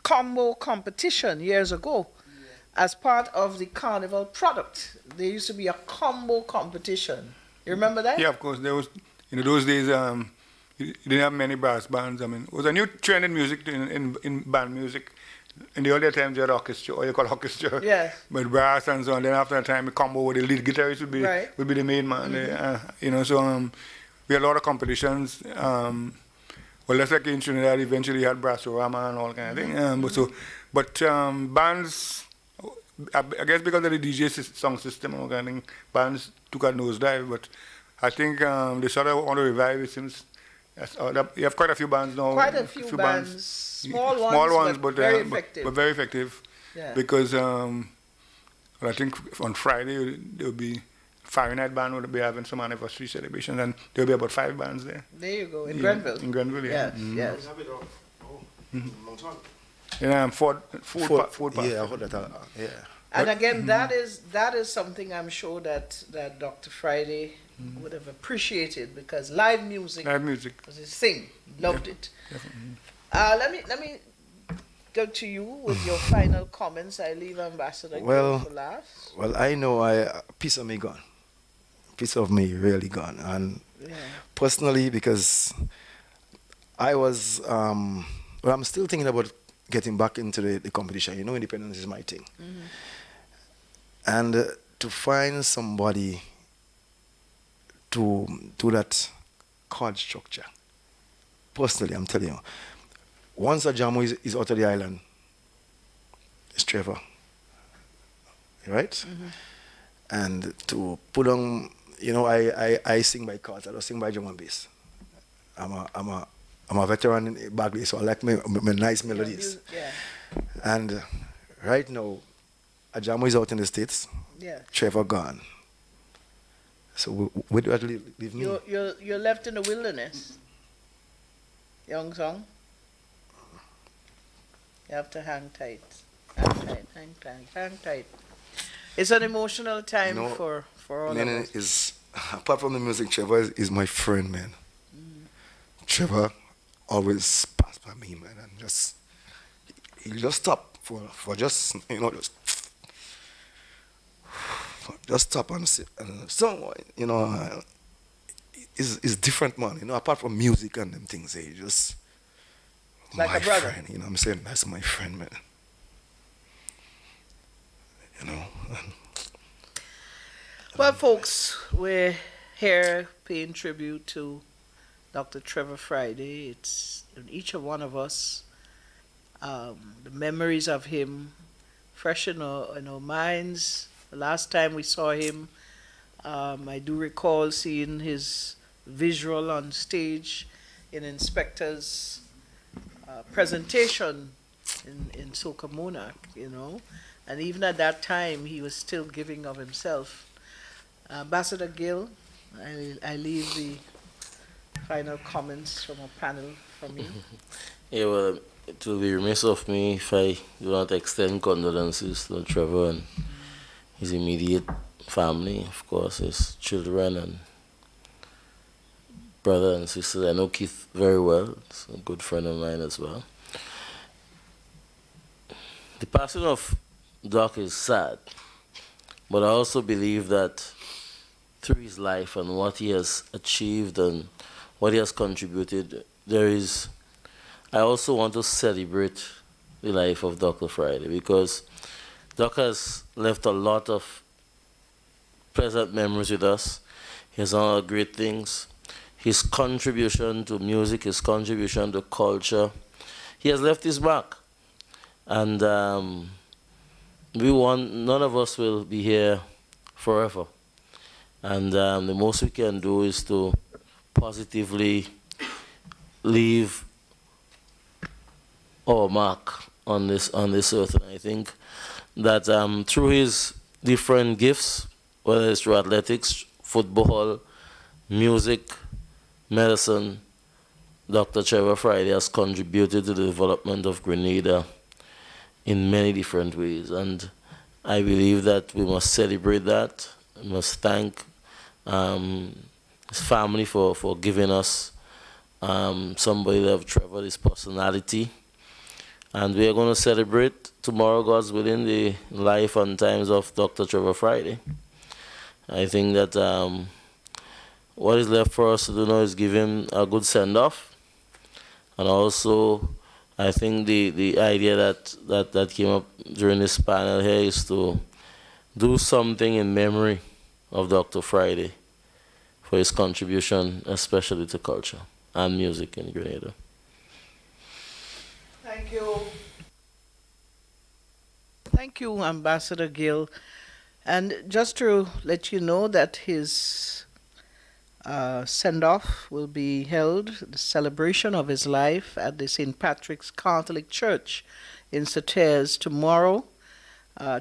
combo competition years ago. As part of the carnival product, there used to be a combo competition. You remember that? Yeah, of course. There was, in those days, you didn't have many brass bands. I mean, it was a new trend in music, in band music. In the earlier times, you had orchestra, or you call orchestra, Yes. but brass and so on. Then after a time, a combo with the lead guitarist would be the main man. You know, so we had a lot of competitions. Well, let's like in Trinidad, eventually you had Brassorama and all kind of thing. But bands, I guess because of the DJ song system and all kind of thing, bands took a nosedive. But I think they sort of want to revive it since. You have quite a few bands now. Quite a few bands, small ones, but very effective. But very effective. Yeah. Because well, I think on Friday there will be Fahrenheit band will be having some anniversary celebrations, and there will be about 5 bands there. There you go, in Grenville. In Grenville, yeah. Yes. Yeah, Ford Park. Yeah, I heard that. Yeah. And again, that is something I'm sure that Dr. Friday would have appreciated, because live music was his thing. Loved it. Let me go to you with your final comments. I leave Ambassador Gill for last. Well, I know a piece of me gone. Piece of me really gone. And personally, because I was, well, I'm still thinking about getting back into the competition. You know, independence is my thing. And to find somebody to do that chord structure, personally, I'm telling you, once a Jamo is out of the island, it's Trevor, right? And to put on, you know, I sing by chords. I don't sing by drum and bass. I'm a veteran in Bagley, so I like my nice melodies. And right now, Ajamo is out in the States. Trevor gone. So where do that leave me? You're left in the wilderness, young song. You have to hang tight. Hang tight. It's an emotional time, you know, for all of us. Apart from the music, Trevor is my friend, man. Trevor always passed by me, man, and he'll just stop for just, you know, just stop and sit. And so, you know, it's different, man. You know, apart from music and them things, he just like my a brother. friend. You know what I'm saying? That's my friend, man. You know. Well, folks, we're here paying tribute to Dr. Trevor Friday. It's in each of one of us. The memories of him fresh in our minds. The last time we saw him, I do recall seeing his visual on stage in Inspector's presentation in Soca Monarch, you know. And even at that time, he was still giving of himself. Ambassador Gill, I leave the final comments from a panel from you. Yeah, well, it will be remiss of me if I do not extend condolences to Trevor and his immediate family, of course, his children and brother and sister. I know Keith very well. He's a good friend of mine as well. The passing of Doc is sad, but I also believe that through his life and what he has achieved and what he has contributed, I also want to celebrate the life of Dr. Friday, because Doc has left a lot of pleasant memories with us. He has done a lot of great things. His contribution to music, his contribution to culture, he has left his mark. And none of us will be here forever. And the most we can do is to positively leave our mark on this earth. And I think that through his different gifts, whether it's through athletics, football, music, medicine, Dr. Trevor Friday has contributed to the development of Grenada in many different ways. And I believe that we must celebrate that. We must thank his family for giving us somebody like Trevor, his personality. And we are going to celebrate tomorrow, God's willing, the life and times of Dr. Trevor Friday. I think that what is left for us to do now is give him a good send-off. And also, I think the idea that came up during this panel here is to do something in memory of Dr. Friday for his contribution, especially to culture and music in Grenada. Thank you. Thank you, Ambassador Gill. And just to let you know that his send-off will be held, the celebration of his life, at the St. Patrick's Catholic Church in Sauters tomorrow.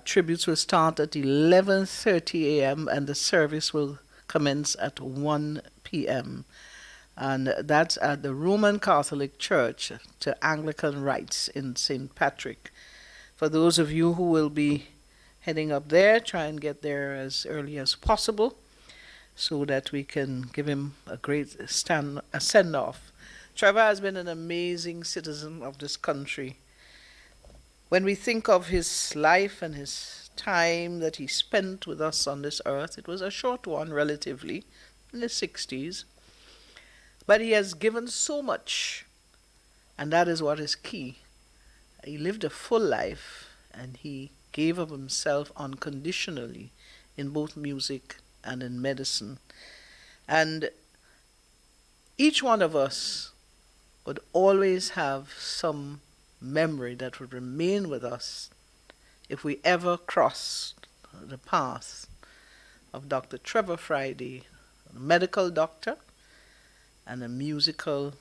Tributes will start at 11:30 a.m. and the service will commence at 1 p.m. And that's at the Roman Catholic Church to Anglican Rites in St. Patrick. For those of you who will be heading up there, try and get there as early as possible so that we can give him a great send-off. Trevor has been an amazing citizen of this country. When we think of his life and his time that he spent with us on this earth, it was a short one relatively, in the 60s. But he has given so much, and that is what is key. He lived a full life, and he gave of himself unconditionally in both music and in medicine. And each one of us would always have some memory that would remain with us if we ever crossed the path of Dr. Trevor Friday, a medical doctor and a musical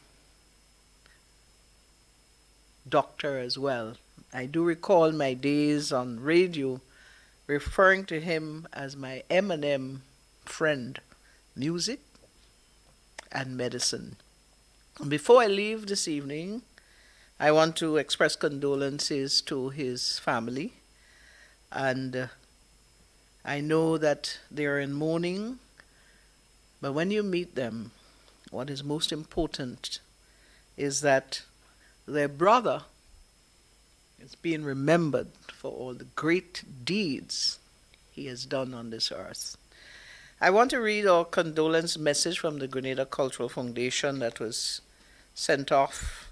doctor as well. I do recall my days on radio referring to him as my M&M friend, music and medicine. And before I leave this evening, I want to express condolences to his family. And I know that they are in mourning, but when you meet them, what is most important is that their brother is being remembered for all the great deeds he has done on this earth. I want to read our condolence message from the Grenada Cultural Foundation that was sent off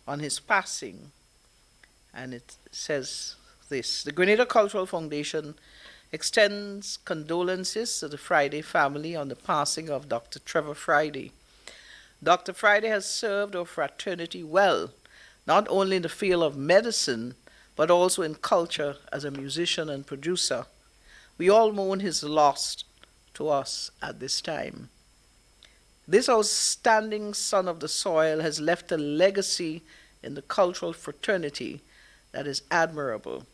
on his passing. And it says this: the Grenada Cultural Foundation extends condolences to the Friday family on the passing of Dr. Trevor Friday. Dr. Friday has served our fraternity well, not only in the field of medicine, but also in culture as a musician and producer. We all mourn his loss to us at this time. This outstanding son of the soil has left a legacy in the cultural fraternity that is admirable.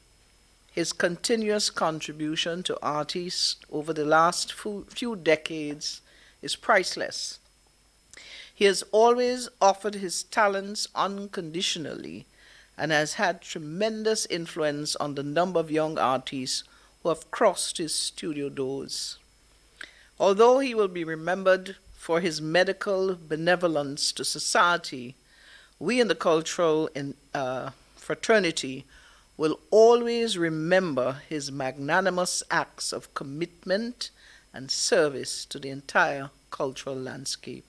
His continuous contribution to artists over the last few decades is priceless. He has always offered his talents unconditionally and has had tremendous influence on the number of young artists who have crossed his studio doors. Although he will be remembered for his medical benevolence to society, we in the cultural fraternity will always remember his magnanimous acts of commitment and service to the entire cultural landscape.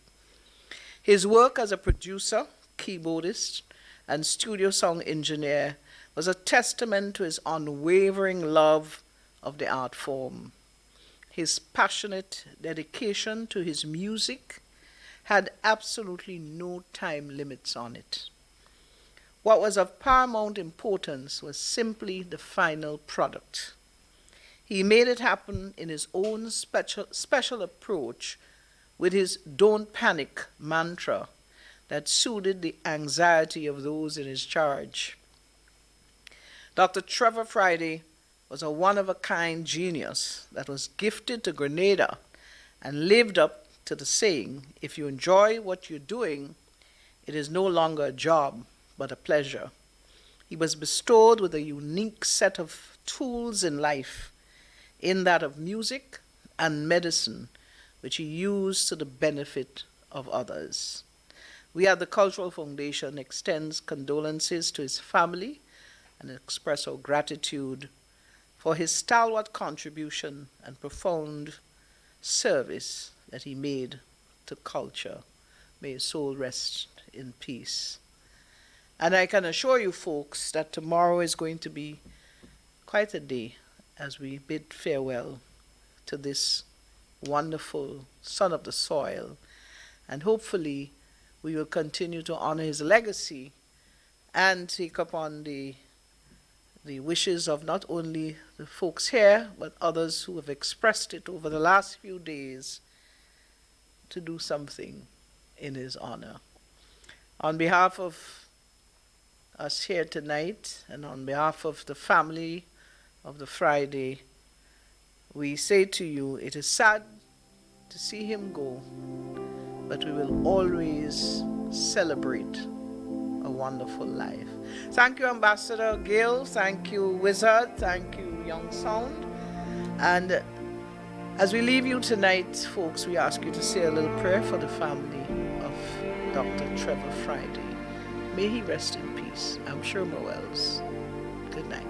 His work as a producer, keyboardist, and studio song engineer was a testament to his unwavering love of the art form. His passionate dedication to his music had absolutely no time limits on it. What was of paramount importance was simply the final product. He made it happen in his own special approach with his "don't panic" mantra that soothed the anxiety of those in his charge. Dr. Trevor Friday was a one-of-a-kind genius that was gifted to Grenada and lived up to the saying, if you enjoy what you're doing, it is no longer a job, but a pleasure. He was bestowed with a unique set of tools in life, in that of music and medicine, which he used to the benefit of others. We at the Cultural Foundation extends condolences to his family and express our gratitude for his stalwart contribution and profound service that he made to culture. May his soul rest in peace. And I can assure you folks that tomorrow is going to be quite a day as we bid farewell to this wonderful son of the soil. And hopefully we will continue to honor his legacy and take up on the wishes of not only the folks here, but others who have expressed it over the last few days to do something in his honor. On behalf of us here tonight and on behalf of the family of the Friday, we say to you, it is sad to see him go, but we will always celebrate a wonderful life. Thank you, Ambassador Gail. Thank you, Wizard. Thank you, Young Sound. And as we leave you tonight, folks, we ask you to say a little prayer for the family of Dr. Trevor Friday. May he rest in peace. I'm Shirma Wells. Good night.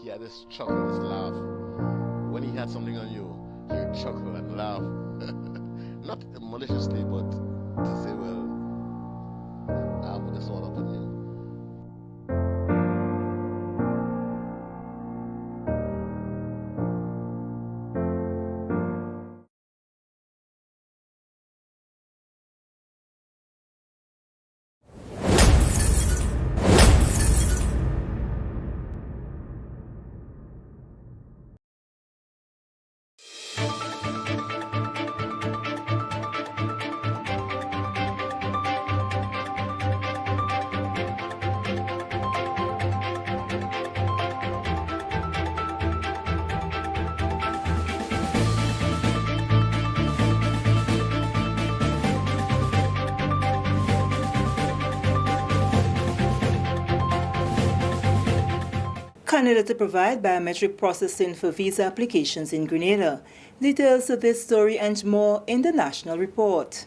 He had this chuckle, this laugh. When he had something on you, he would chuckle and laugh. Not maliciously, but to say, well, I'll put this all up on you. Canada to provide biometric processing for visa applications in Grenada. Details of this story and more in the National Report.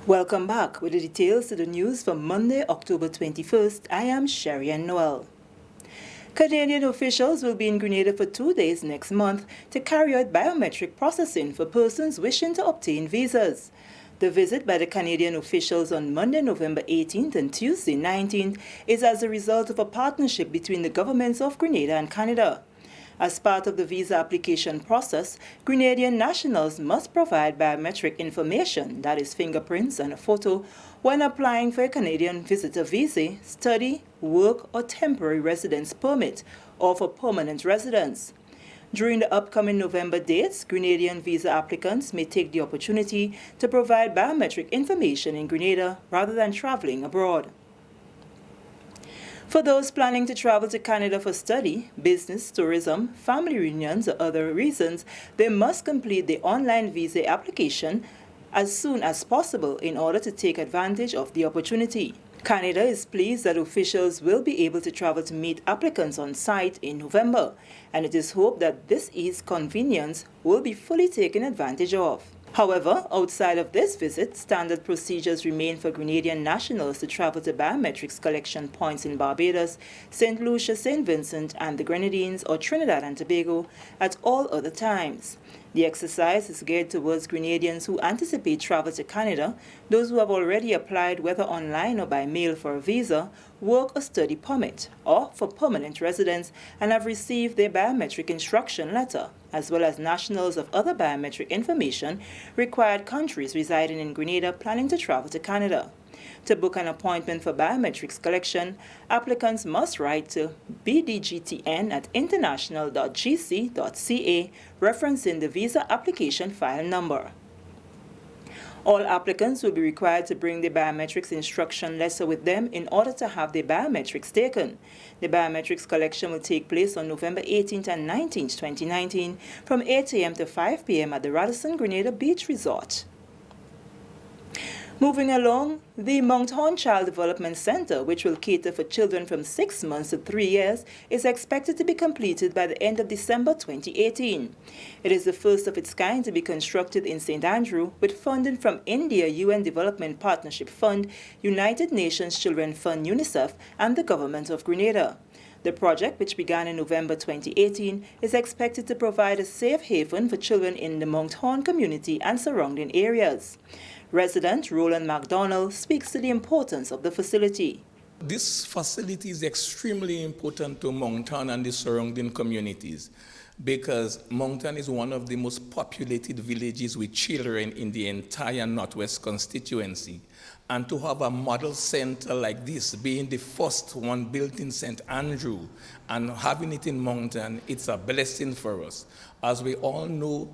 Welcome back with the details to the news for Monday, October 21st. I am Sherry Ann Noel. Canadian officials will be in Grenada for 2 days next month to carry out biometric processing for persons wishing to obtain visas. The visit by the Canadian officials on Monday, November 18th and Tuesday, 19th is as a result of a partnership between the governments of Grenada and Canada. As part of the visa application process, Grenadian nationals must provide biometric information, that is fingerprints and a photo, when applying for a Canadian visitor visa, study, work or temporary residence permit, or for permanent residence. During the upcoming November dates, Grenadian visa applicants may take the opportunity to provide biometric information in Grenada rather than traveling abroad. For those planning to travel to Canada for study, business, tourism, family reunions, or other reasons, they must complete the online visa application as soon as possible in order to take advantage of the opportunity. Canada is pleased that officials will be able to travel to meet applicants on site in November, and it is hoped that this ease convenience will be fully taken advantage of. However, outside of this visit, standard procedures remain for Grenadian nationals to travel to biometrics collection points in Barbados, St. Lucia, St. Vincent, and the Grenadines or Trinidad and Tobago at all other times. The exercise is geared towards Grenadians who anticipate travel to Canada, those who have already applied whether online or by mail for a visa, work or study permit, or for permanent residence and have received their biometric instruction letter, as well as nationals of other biometric information required countries residing in Grenada planning to travel to Canada. To book an appointment for biometrics collection, applicants must write to bdgtn@international.gc.ca, referencing the visa application file number. All applicants will be required to bring the biometrics instruction letter with them in order to have their biometrics taken. The biometrics collection will take place on November 18th and 19th, 2019, from 8 a.m. to 5 p.m. at the Radisson Grenada Beach Resort. Moving along, the Mount Horn Child Development Center, which will cater for children from 6 months to 3 years, is expected to be completed by the end of December 2018. It is the first of its kind to be constructed in St. Andrew with funding from India UN Development Partnership Fund, United Nations Children Fund UNICEF, and the Government of Grenada. The project, which began in November 2018, is expected to provide a safe haven for children in the Mount Horn community and surrounding areas. Resident Roland MacDonald speaks to the importance of the facility. This facility is extremely important to Moncton and the surrounding communities because Moncton is one of the most populated villages with children in the entire Northwest constituency. And to have a model center like this, being the first one built in St. Andrew and having it in Moncton, it's a blessing for us. As we all know,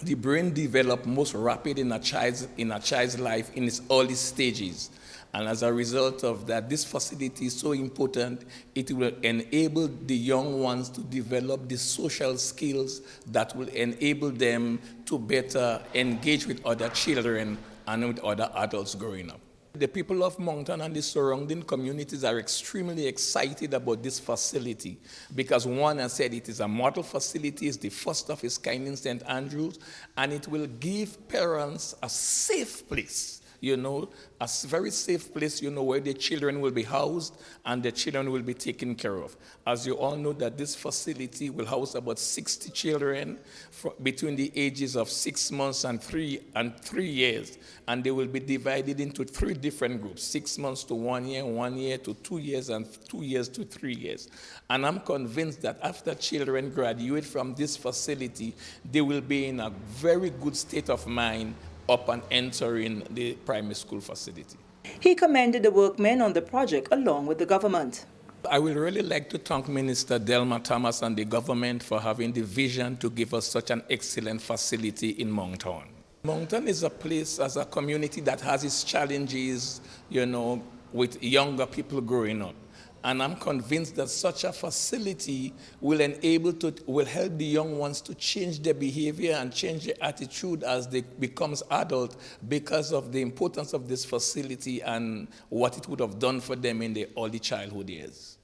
the brain develops most rapid in a child's life in its early stages. And as a result of that, this facility is so important. It will enable the young ones to develop the social skills that will enable them to better engage with other children and with other adults growing up. The people of Moncton and the surrounding communities are extremely excited about this facility because one has said it is a model facility, it's the first of its kind in St. Andrews, and it will give parents a safe place, a very safe place, where the children will be housed and the children will be taken care of. As you all know that this facility will house about 60 children between the ages of 6 months and 3 years. And they will be divided into 3 different groups, 6 months to 1 year, 1 year to 2 years, and 2 years to 3 years. And I'm convinced that after children graduate from this facility, they will be in a very good state of mind upon entering the primary school facility. He commended the workmen on the project along with the government. I would really like to thank Minister Delma Thomas and the government for having the vision to give us such an excellent facility in Moncton. Moncton is a place, as a community, that has its challenges, with younger people growing up. And I'm convinced that such a facility will help the young ones to change their behavior and change their attitude as they become adult because of the importance of this facility and what it would have done for them in their early childhood years.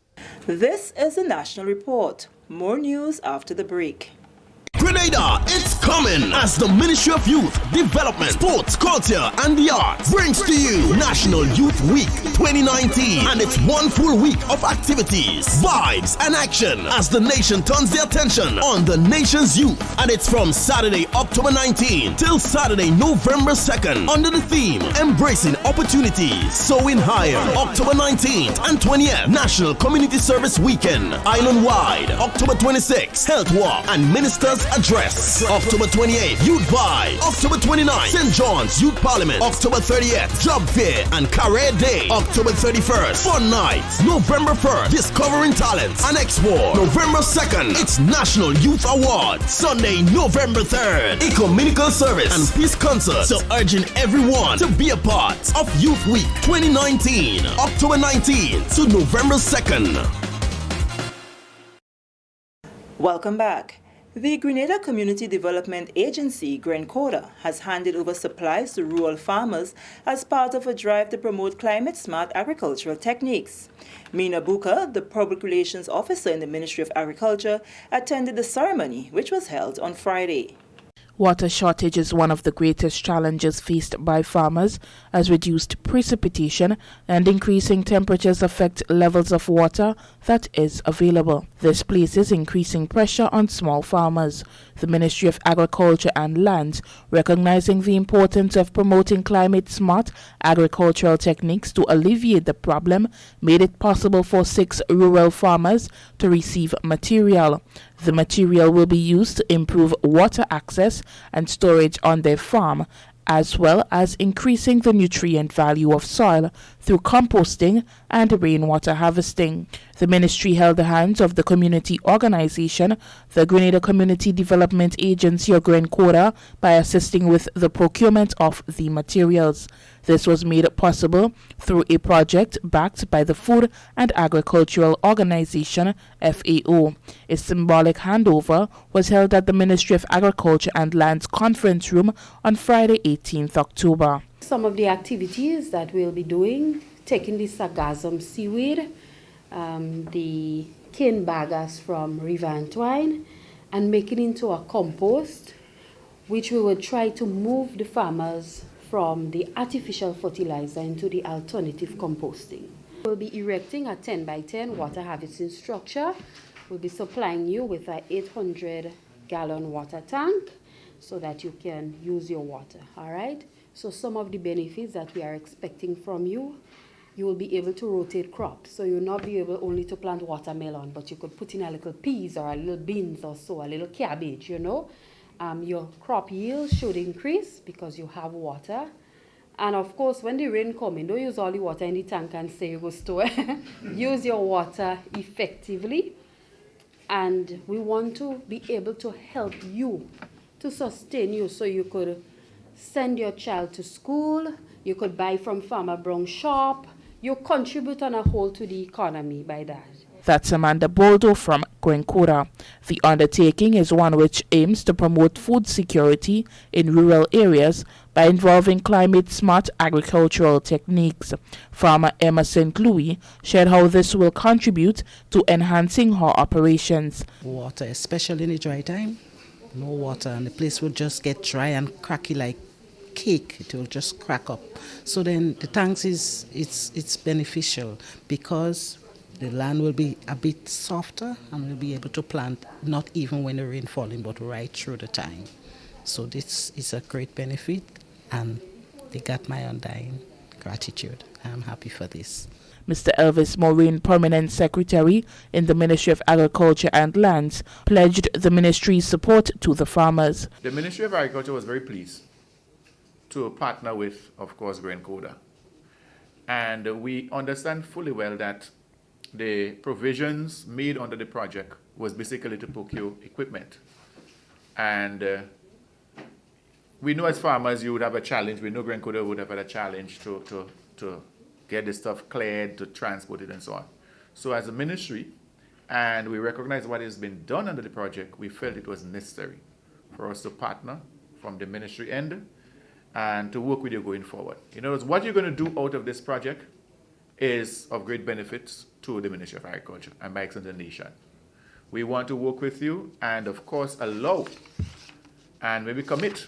This is a national report. More news after the break. Grenada, it's coming as the Ministry of Youth, Development, Sports, Culture and the Arts brings to you National Youth Week 2019, and it's one full week of activities, vibes and action as the nation turns their attention on the nation's youth. And it's from Saturday, October 19 till Saturday, November 2nd under the theme Embracing Opportunities, Sowing Higher. October 19th and 20th, National Community Service Weekend, island-wide. October 26th, Health Walk and Ministers Address. October 28th, Youth Vibe. October 29th, St. John's Youth Parliament. October 30th, Job Fair and Career Day. October 31st, Fun Nights. November 1st, Discovering Talents and Expo. November 2nd, it's National Youth Award. Sunday, November 3rd, Ecumenical Service and Peace Concert. So urging everyone to be a part of Youth Week 2019, October 19th to November 2nd. Welcome back. The Grenada Community Development Agency, GrenCoda, has handed over supplies to rural farmers as part of a drive to promote climate-smart agricultural techniques. Mina Buka, the Public Relations Officer in the Ministry of Agriculture, attended the ceremony, which was held on Friday. Water shortage is one of the greatest challenges faced by farmers, as reduced precipitation and increasing temperatures affect levels of water that is available. This places increasing pressure on small farmers. The Ministry of Agriculture and Lands, recognizing the importance of promoting climate-smart agricultural techniques to alleviate the problem, made it possible for 6 rural farmers to receive material. The material will be used to improve water access and storage on their farm, as well as increasing the nutrient value of soil through composting and rainwater harvesting. The ministry held the hands of the community organization, the Grenada Community Development Agency or GrenCoda, by assisting with the procurement of the materials. This was made possible through a project backed by the Food and Agricultural Organization, FAO. A symbolic handover was held at the Ministry of Agriculture and Lands conference room on Friday, 18th October. Some of the activities that we'll be doing, taking the sargassum seaweed, the cane bagasse from River Antoine, and making into a compost, which we will try to move the farmers from the artificial fertilizer into the alternative composting. We'll be erecting a 10 by 10 water harvesting structure. We'll be supplying you with a 800-gallon water tank so that you can use your water, all right? So some of the benefits that we are expecting from you, you will be able to rotate crops. So you'll not be able only to plant watermelon, but you could put in a little peas or a little beans or so, a little cabbage, you know. Your crop yield should increase because you have water. And of course, when the rain comes in, don't use all the water in the tank and say you go store. Use your water effectively. And we want to be able to help you, to sustain you, so you could send your child to school, you could buy from Farmer Brown shop, you contribute on a whole to the economy by that. That's Amanda Boldo from GrenCoda. The undertaking is one which aims to promote food security in rural areas by involving climate-smart agricultural techniques. Farmer Emma St. Louis shared how this will contribute to enhancing her operations. Water, especially in the dry time, no water, and the place will just get dry and cracky like cake. It will just crack up. So then the tanks it's beneficial because the land will be a bit softer and we'll be able to plant not even when the rain falling, but right through the time. So this is a great benefit, and they got my undying gratitude. I'm happy for this. Mr. Elvis Maureen, Permanent Secretary in the Ministry of Agriculture and Lands, pledged the ministry's support to the farmers. The Ministry of Agriculture was very pleased to partner with, of course, GrenCoda. And we understand fully well that the provisions made under the project was basically to procure equipment. And we know as farmers you would have a challenge. We know GrenCoda would have had a challenge to get the stuff cleared, to transport it and so on. So as a ministry, and we recognize what has been done under the project, we felt it was necessary for us to partner from the ministry end and to work with you going forward. In other words, what you're going to do out of this project is of great benefits to the Ministry of Agriculture and by extension the nation. We want to work with you and, of course, allow and maybe commit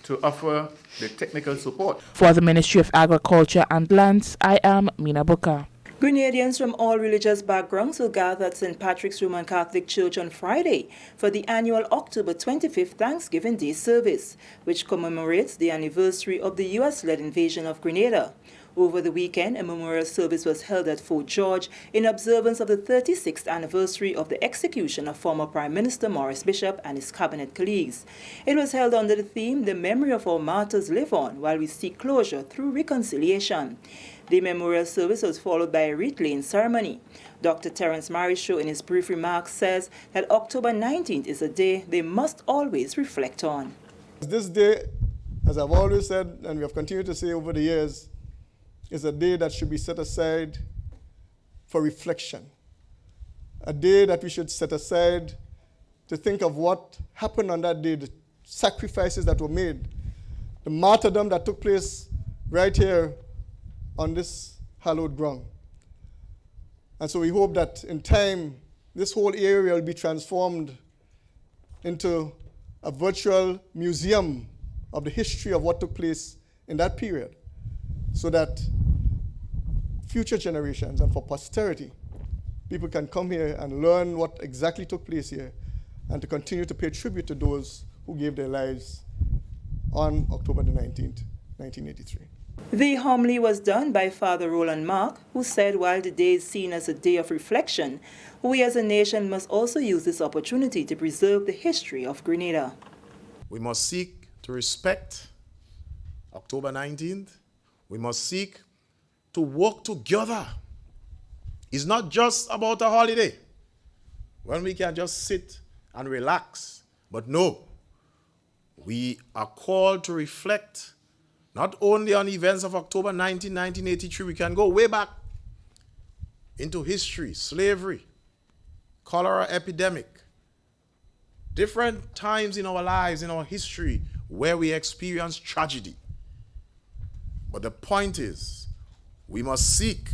to offer the technical support. For the Ministry of Agriculture and Lands, I am Mina Buka. Grenadians from all religious backgrounds will gather at St. Patrick's Roman Catholic Church on Friday for the annual October 25th Thanksgiving Day service, which commemorates the anniversary of the U.S.-led invasion of Grenada. Over the weekend, a memorial service was held at Fort George in observance of the 36th anniversary of the execution of former Prime Minister Maurice Bishop and his cabinet colleagues. It was held under the theme, "The Memory of Our Martyrs Live On While We Seek Closure Through Reconciliation." The memorial service was followed by a wreath-laying ceremony. Dr. Terence Marisho, in his brief remarks, says that October 19th is a day they must always reflect on. This day, as I've always said, and we have continued to say over the years, is a day that should be set aside for reflection. A day that we should set aside to think of what happened on that day, the sacrifices that were made, the martyrdom that took place right here on this hallowed ground. And so we hope that in time, this whole area will be transformed into a virtual museum of the history of what took place in that period, so that future generations and for posterity, people can come here and learn what exactly took place here and to continue to pay tribute to those who gave their lives on October the 19th, 1983. The homily was done by Father Roland Mark, who said while the day is seen as a day of reflection, we as a nation must also use this opportunity to preserve the history of Grenada. We must seek to respect October 19th. We must seek to work together. It's not just about a holiday when we can just sit and relax. But no, we are called to reflect not only on events of October 19, 1983, we can go way back into history, slavery, cholera epidemic, different times in our lives, in our history, where we experience tragedy. But the point is, we must seek,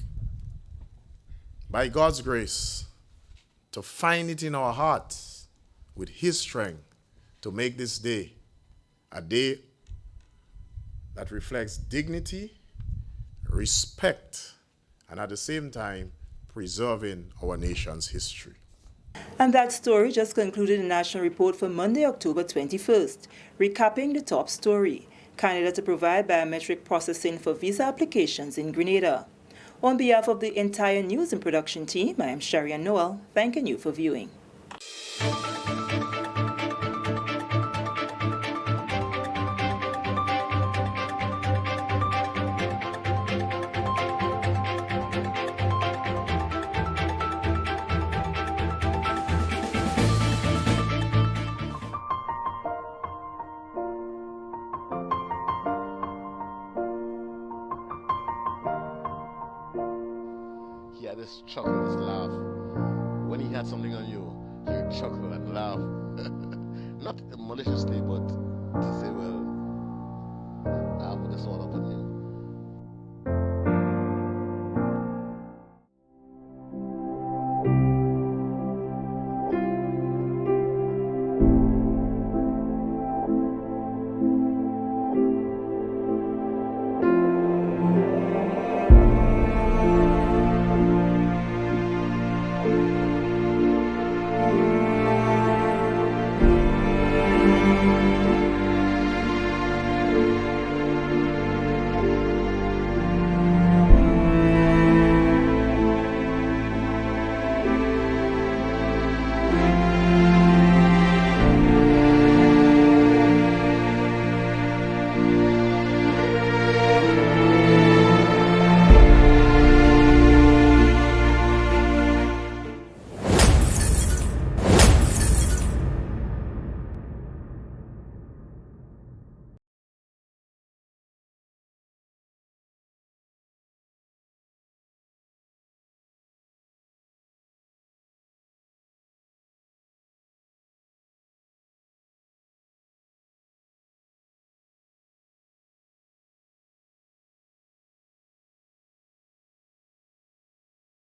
by God's grace, to find it in our hearts with His strength to make this day a day that reflects dignity, respect, and at the same time, preserving our nation's history. And that story just concluded the National Report for Monday, October 21st. Recapping the top story: Canada to provide biometric processing for visa applications in Grenada. On behalf of the entire news and production team, I am Sharian Noel, thanking you for viewing. He had this chuckle, this laugh. When he had something on you, he would chuckle and laugh. Not maliciously, but to say, well, I'll put this all up on you.